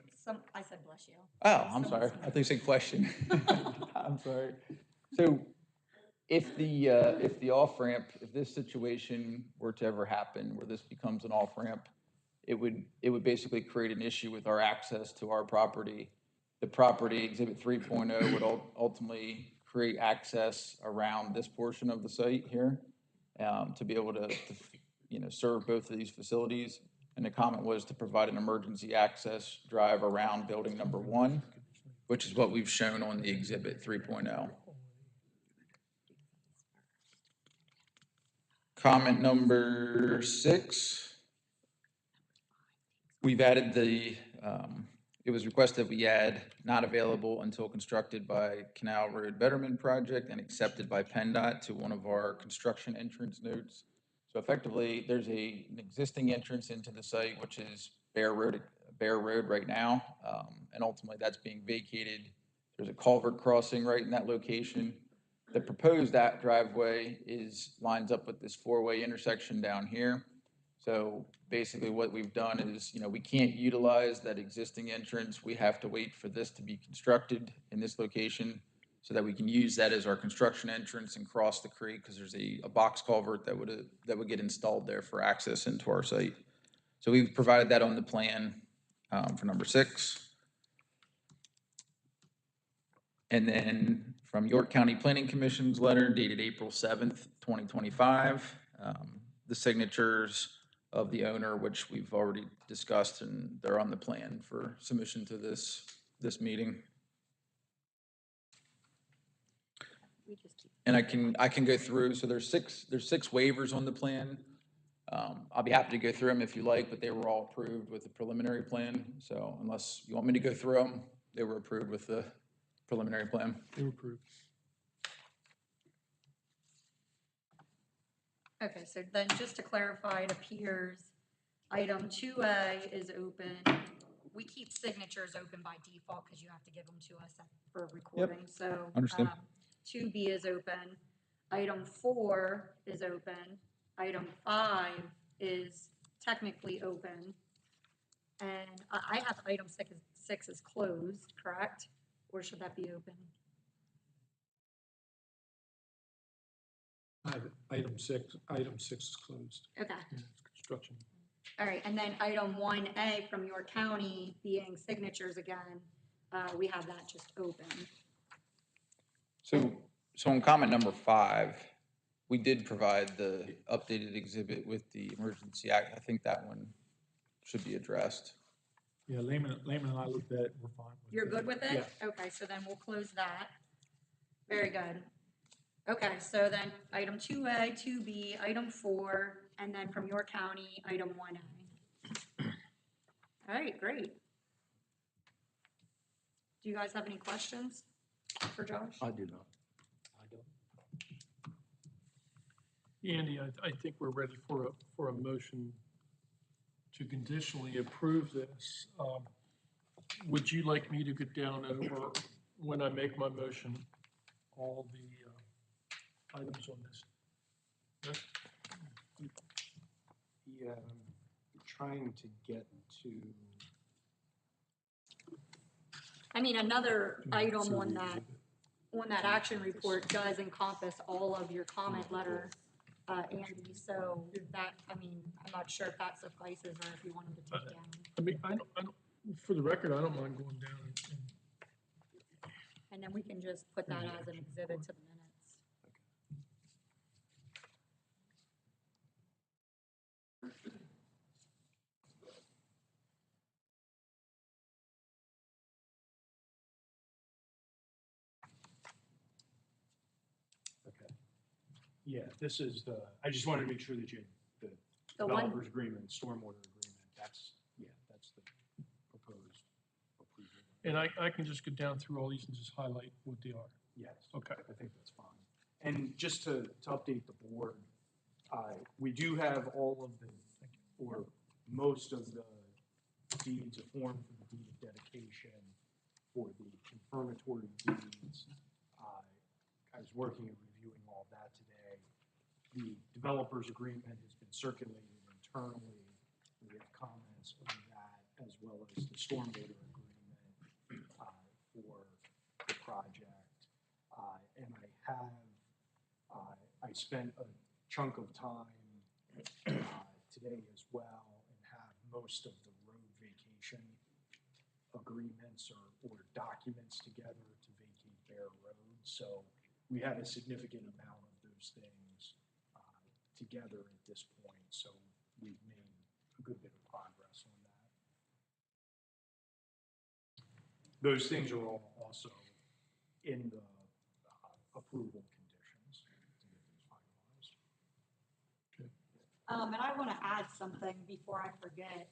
I said bless you. Oh, I'm Someone sorry. said- I think you said question. I'm sorry. So if the off-ramp, if this situation were to ever happen where this becomes an off-ramp, it would basically create an issue with our access to our property. The property exhibit 3.0 would ultimately create access around this portion of the site here, to be able to, serve both of these facilities. And the comment was to provide an emergency access drive around building number 1, which is what we've shown on the exhibit 3.0. Comment number 6, we've added it was requested that we add not available until constructed by Canal Road Betterment Project and accepted by PennDOT to one of our construction entrance notes. So effectively, there's an existing entrance into the site, which is Bear Road right now, and ultimately that's being vacated. There's a culvert crossing right in that location. The proposed driveway lines up with this 4-way intersection down here. So basically what we've done is, we can't utilize that existing entrance. We have to wait for this to be constructed in this location so that we can use that as our construction entrance and cross the creek, because there's a box culvert that would get installed there for access into our site. So we've provided that on the plan for number 6. And then from York County Planning Commission's letter dated April 7th, 2025, the signatures of the owner, which we've already discussed, and they're on the plan for submission to this meeting. And I can go through, so there's six waivers on the plan. I'll be happy to go through them if you like, but they were all approved with the preliminary plan. So unless you want me to go through them, they were approved with the preliminary plan. They were approved. Okay, so then just to clarify, it appears item 2A is open. We keep signatures open by default because you have to give them to us for recording, so. Understand. 2B is open. Item 4 is open. Item 5 is technically open. And I have item 6 is closed, correct? Or should that be open? I have item 6 is closed. Okay. Yeah, it's construction. All right, and then item 1A from York County being signatures again, we have that just open. So on comment number 5, we did provide the updated exhibit with the emergency act. I think that one should be addressed. Yeah, Lehman and I looked at it, we're fine with it. You're good with it? Yeah. Okay, so then we'll close that. Very good. Okay, so then item 2A, 2B, item 4, and then from your county, item 1A. All right, great. Do you guys have any questions for Josh? I do not. Andy, I think we're ready for a motion to conditionally approve this. Would you like me to get down over, when I make my motion, all the items on this? Yeah, I'm trying to get to. I mean, another item on that action report does encompass all of your comment letter, Andy, so that, I mean, I'm not sure if that suffices or if you want him to take down. I mean, I don't, for the record, I don't mind going down and And then we can just put that as an exhibit to the minutes. Okay. Yeah, this is I just wanted to make sure that you had The one- developer's agreement, stormwater agreement, that's the proposed approval. And I can just go down through all these and just highlight what they are. Yes. Okay. I think that's fine. And just to update the board, we do have all of or most of the deeds, a form for the deed of dedication, for the confirmatory deeds. I was working and reviewing all of that today. The developer's agreement has been circulated internally. We have comments on that, as well as the stormwater have, I spent a chunk of time today as well and have most of the road vacation agreements or documents together to vacate Bear Road. So we have a significant amount of those things together at this point. So we've made a good bit of progress on that. Those things are all also in the approval conditions to get those finalized. And I want to add something before I forget.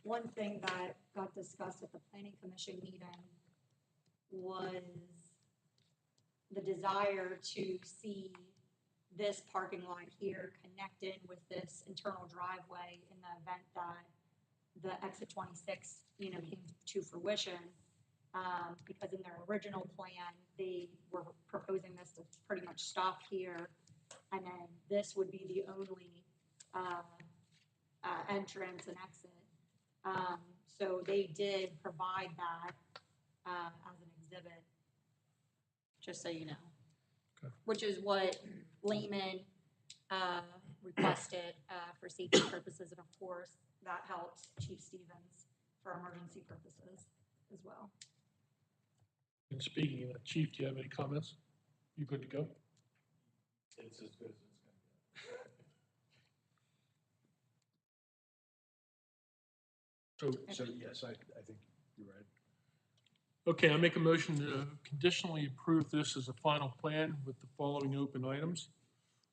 One thing that got discussed at the planning commission meeting was the desire to see this parking lot here connected with this internal driveway in the event that the exit 26, came to fruition. Because in their original plan, they were proposing this to pretty much stop here, and then this would be the only entrance and exit. So they did provide that as an exhibit, just so you know. Okay. Which is what Lehman requested for safety purposes, and of course, that helps Chief Stevens for emergency purposes as well. And speaking of that, Chief, do you have any comments? You good to go? It's as good as it's going to get. So yes, I think you're right. Okay, I make a motion to conditionally approve this as a final plan with the following open items.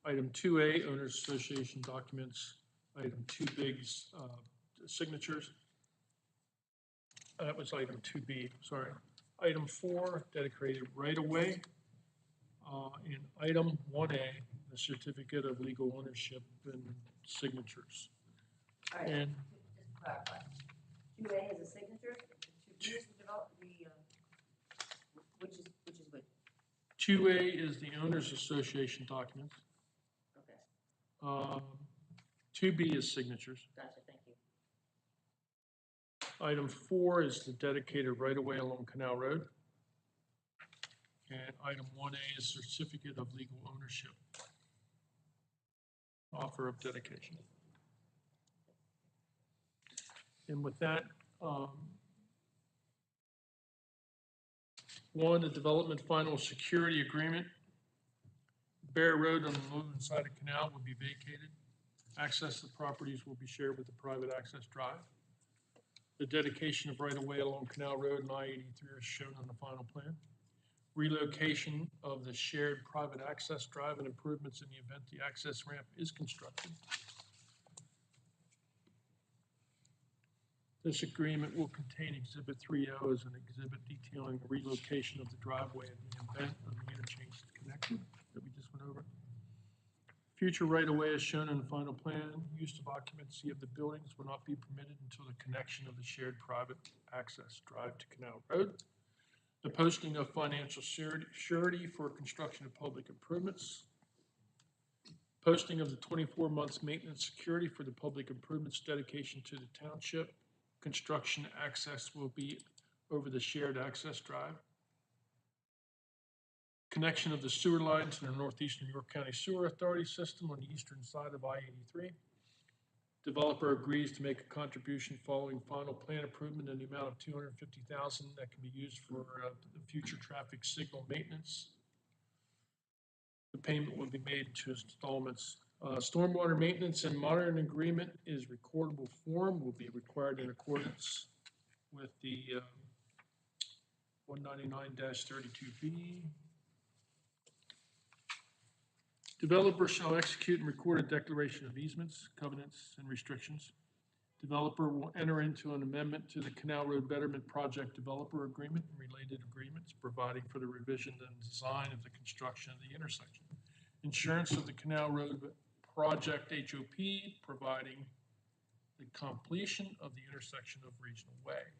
Item 2A, Owners Association documents. Item 2B's signatures. That was item 2B, sorry. Item 4, dedicated right-of-way. And item 1A, the certificate of legal ownership and signatures. All right, And just to clarify, 2A is a signature, 2B is the which is which? 2A is the Owners Association documents. Okay, 2B is signatures. gotcha, thank you. Item 4 is the dedicated right-of-way along Canal Road. And item 1A is certificate of legal ownership. Offer of dedication. And with that, 1, the development final security agreement. Bear Road on the northern side of Canal will be vacated. Access to the properties will be shared with the private access drive. The dedication of right-of-way along Canal Road and I-83 is shown on the final plan. Relocation of the shared private access drive and improvements in the event the access ramp is constructed. This agreement will contain Exhibit 3O as an exhibit detailing the relocation of the driveway in the event of the interchange connected that we just went over. Future right-of-way is shown in the final plan. Use of occupancy of the buildings will not be permitted until the connection of the shared private access drive to Canal Road. The posting of financial surety for construction of public improvements. Posting of the 24 months maintenance security for the public improvements dedication to the township. Construction access will be over the shared access drive. Connection of the sewer line to the Northeastern York County Sewer Authority system on the eastern side of I-83. Developer agrees to make a contribution following final plan improvement in the amount of $250,000 that can be used for the future traffic signal maintenance. The payment will be made in 2 installments. Stormwater maintenance and monitoring agreement is recordable form, will be required in accordance with the 199-32B. Developer shall execute and record a declaration of easements, covenants, and restrictions. Developer will enter into an amendment to the Canal Road Betterment Project Developer Agreement and related agreements, providing for the revision and design of the construction of the intersection. Insurance of the Canal Road Project HOP, providing the completion of the intersection of Regional Way.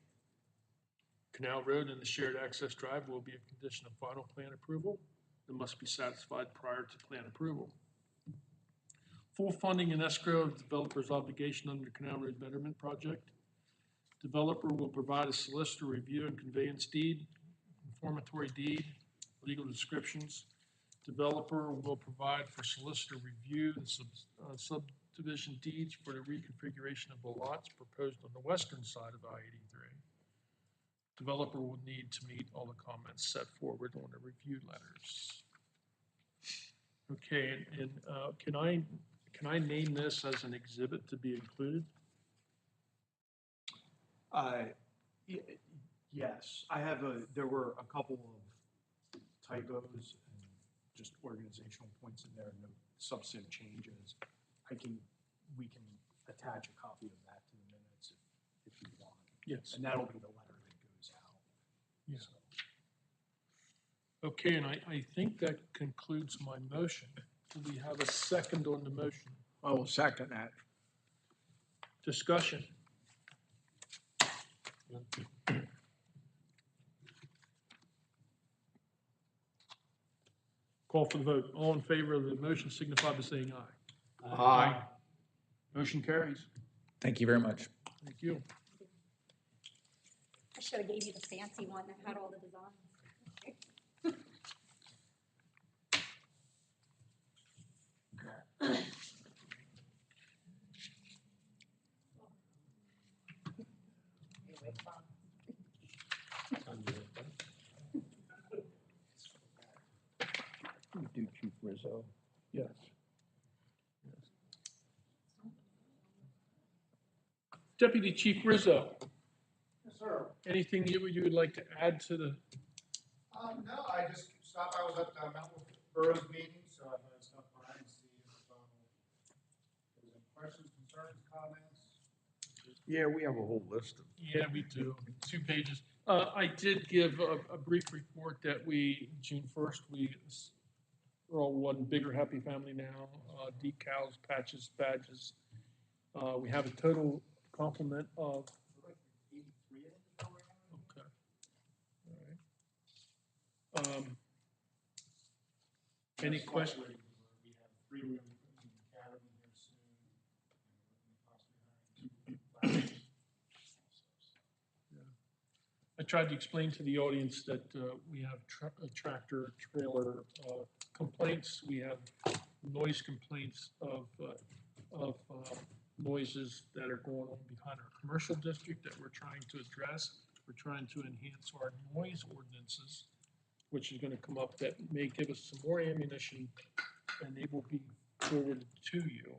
Canal Road and the shared access drive will be a condition of final plan approval that must be satisfied prior to plan approval. Full funding and escrow of developer's obligation under the Canal Road Betterment Project. Developer will provide a solicitor review and conveyance deed, informatory deed, legal descriptions, Developer will provide for solicitor review the subdivision deeds for the reconfiguration of the lots proposed on the western side of I-83. Developer will need to meet all the comments set forward on the review letters. Okay, and can I name this as an exhibit to be included? Yes, there were a couple of typos and just organizational points in there, no substantive changes. We can attach a copy of that to the minutes if you want. Yes. And that'll be the letter that goes out. Yes. So, Okay, and I think that concludes my motion. Do we have a second on the motion? I will second that. Discussion? Call for the vote. All in favor of the motion signify by saying aye. Aye. Motion carries. Thank you very much. Thank you. I should have gave you the fancy one that had all the designs. Do Chief Rizzo. Yes. Deputy Chief Rizzo, Yes, sir. anything you would like to add to the, No, I just stopped, I was at the Mountain Boroughs meeting, so I thought I'd stop by and see if there's any questions, concerns, comments. Yeah, we have a whole list of. yeah, we do, 2 pages. I did give a brief report that June 1st, we're all one bigger happy family now, decals, patches, badges. We have a total complement of, Like 83 of them going on. okay. All right. Any That's questions? where we have 3 rooms in the academy here soon. And we're looking at possibly hiring 2 classes. I tried to explain to the audience that we have tractor trailer complaints. We have noise complaints of noises that are going on behind our commercial district that we're trying to address. We're trying to enhance our noise ordinances, which is going to come up that may give us some more ammunition, and they will be forwarded to you.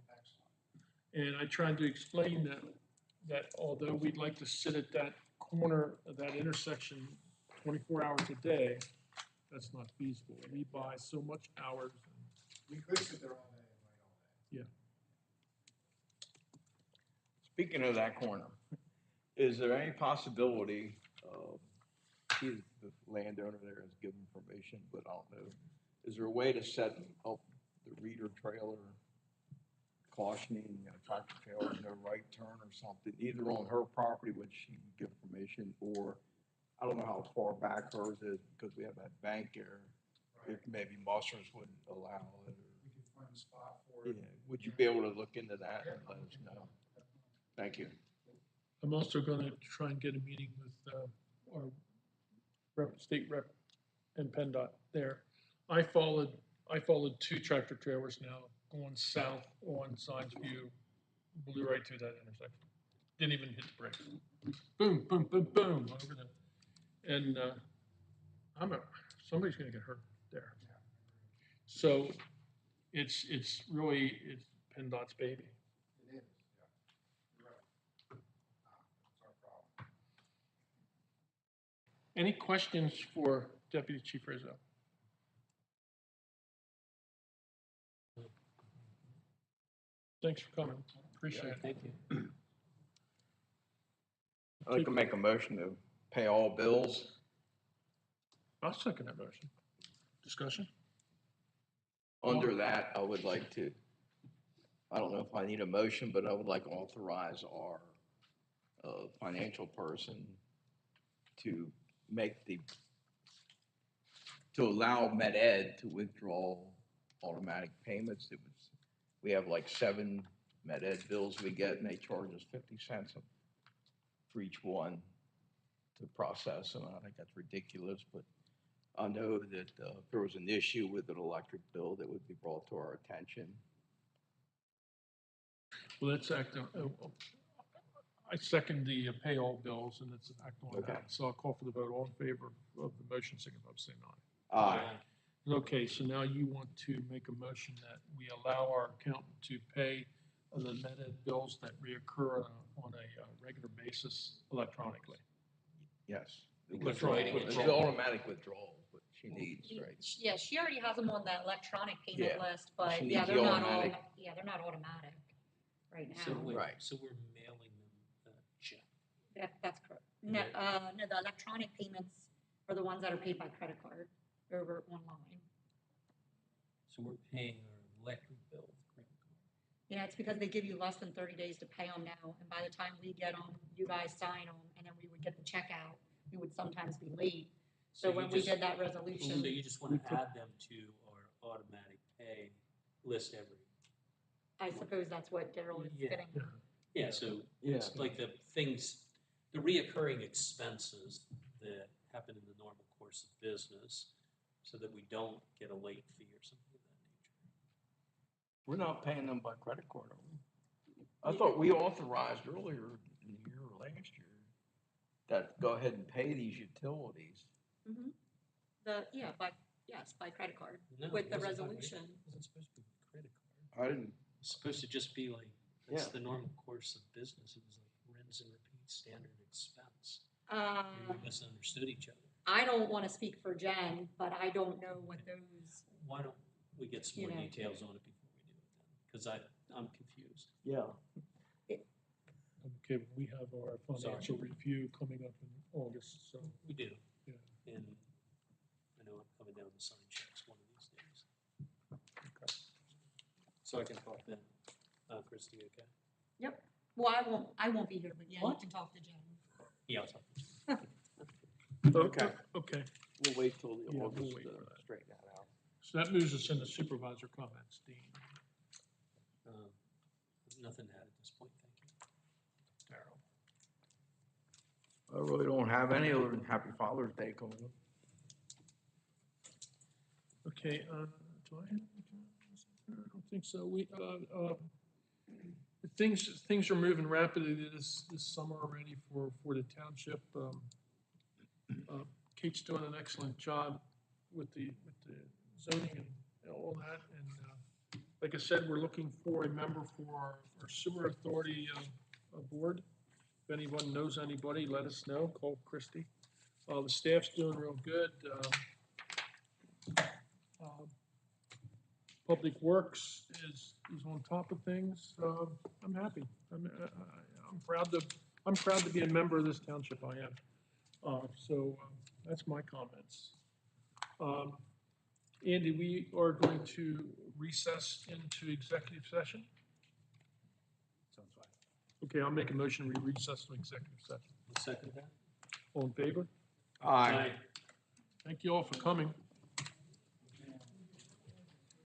And I tried to explain that although we'd like to sit at that corner of that intersection 24 hours a day, that's not feasible. We buy so much hours. We could sit there all day and write all day. Speaking of that corner, is there any possibility, the landowner there has given permission, but I don't know, is there a way to set up the reader trailer cautioning, tractor trailer, no right turn or something, either on her property, which she can give permission, or I don't know how far back hers is, because we have that bank there, if maybe Musser's wouldn't allow it, or. We could find a spot for it. Yeah, would you be able to look into that and let us know? Thank you. I'm also going to try and get a meeting with our state rep and PennDOT there. I followed 2 tractor trailers now going south on Science View, blew right through that intersection. Didn't even hit the brakes. Boom, boom, boom, boom, over the, and somebody's gonna get hurt there. So it's really PennDOT's baby. It is, yeah. You're right. That's our problem. Any questions for Deputy Chief Rizzo? Thanks for coming. Appreciate it. Thank you. I'd like to make a motion to pay all bills. I'll second that motion. Discussion? Under that, I would like to, I don't know if I need a motion, but I would like to authorize our financial person to allow Med Ed to withdraw automatic payments. We have like 7 Med Ed bills we get, and they charge us 50 cents for each one to process, and I think that's ridiculous, but I know that if there was an issue with an electric bill that would be brought to our attention. Well, let's act on, I second the pay all bills and let's act on Okay. that. So I'll call for the vote. All in favor of the motion, signify by saying aye. Aye. Okay, so now you want to make a motion that we allow our accountant to pay the med ed bills that reoccur on a regular basis electronically. Yes. Electronic It's withdrawal. automatic withdrawal, what she needs, right? Yeah, she already has them on the electronic payment Yeah. list, but She yeah, needs they're the not automatic. they're not automatic right So now. we're, Right. so we're mailing them a check. That's correct. No, Okay. no, the electronic payments are the ones that are paid by credit card over online. So we're paying our electric bill with credit card. Yeah, it's because they give you less than 30 days to pay them now, and by the time we get them, you guys sign them, and then we would get the check out. We would sometimes be late. So you when we just- did that So resolution, you just want to add them to our automatic pay list every. I suppose that's what Daryl is Yeah. getting. Yeah, so Yeah. it's like the things, the reoccurring expenses that happen in the normal course of business so that we don't get a late fee or something of that nature. We're not paying them by credit card, are we? I thought we authorized earlier in the year or last year that go ahead and pay these utilities. By credit card, No, with it the wasn't by- resolution. It wasn't supposed to be with credit card. I didn't, It's supposed to just be like, that's Yeah. the normal course of business. It was like rinse and repeat standard expense. Uh, Maybe we misunderstood each other. I don't want to speak for Jen, but I don't know what those, Why don't we get some more You know. details on it before we do it then? Because I'm confused. yeah. Okay, we have our financial review coming up in August, so. We do. Yeah. And I know I'm coming down to sign checks one of these days. Okay. So I can talk then. Christie, okay? well, I won't be here, but yeah, you What? can talk to Jen. Yeah, I'll talk. Okay. Okay, We'll wait till the Yeah, we'll August wait to for that. straighten that out. so that moves us into supervisor comments, Dean, Nothing to add at this point, thank you. Darrell. I really don't have any other than Happy Father's Day coming up. Okay, do I have? I don't think so. Things are moving rapidly this summer already for the township. Kate's doing an excellent job with the zoning and all that. And like I said, we're looking for a member for our sewer authority board. If anyone knows anybody, let us know. Call Christie. The staff's doing real good. Public Works is on top of things. I'm happy. I'm proud to be a member of this township. I am. That's my comments. Andy, we are going to recess into executive session. Sounds fine. Okay, I'll make a motion. We recess to executive session. I'll second that. All in favor? Aye. Thank you all for coming.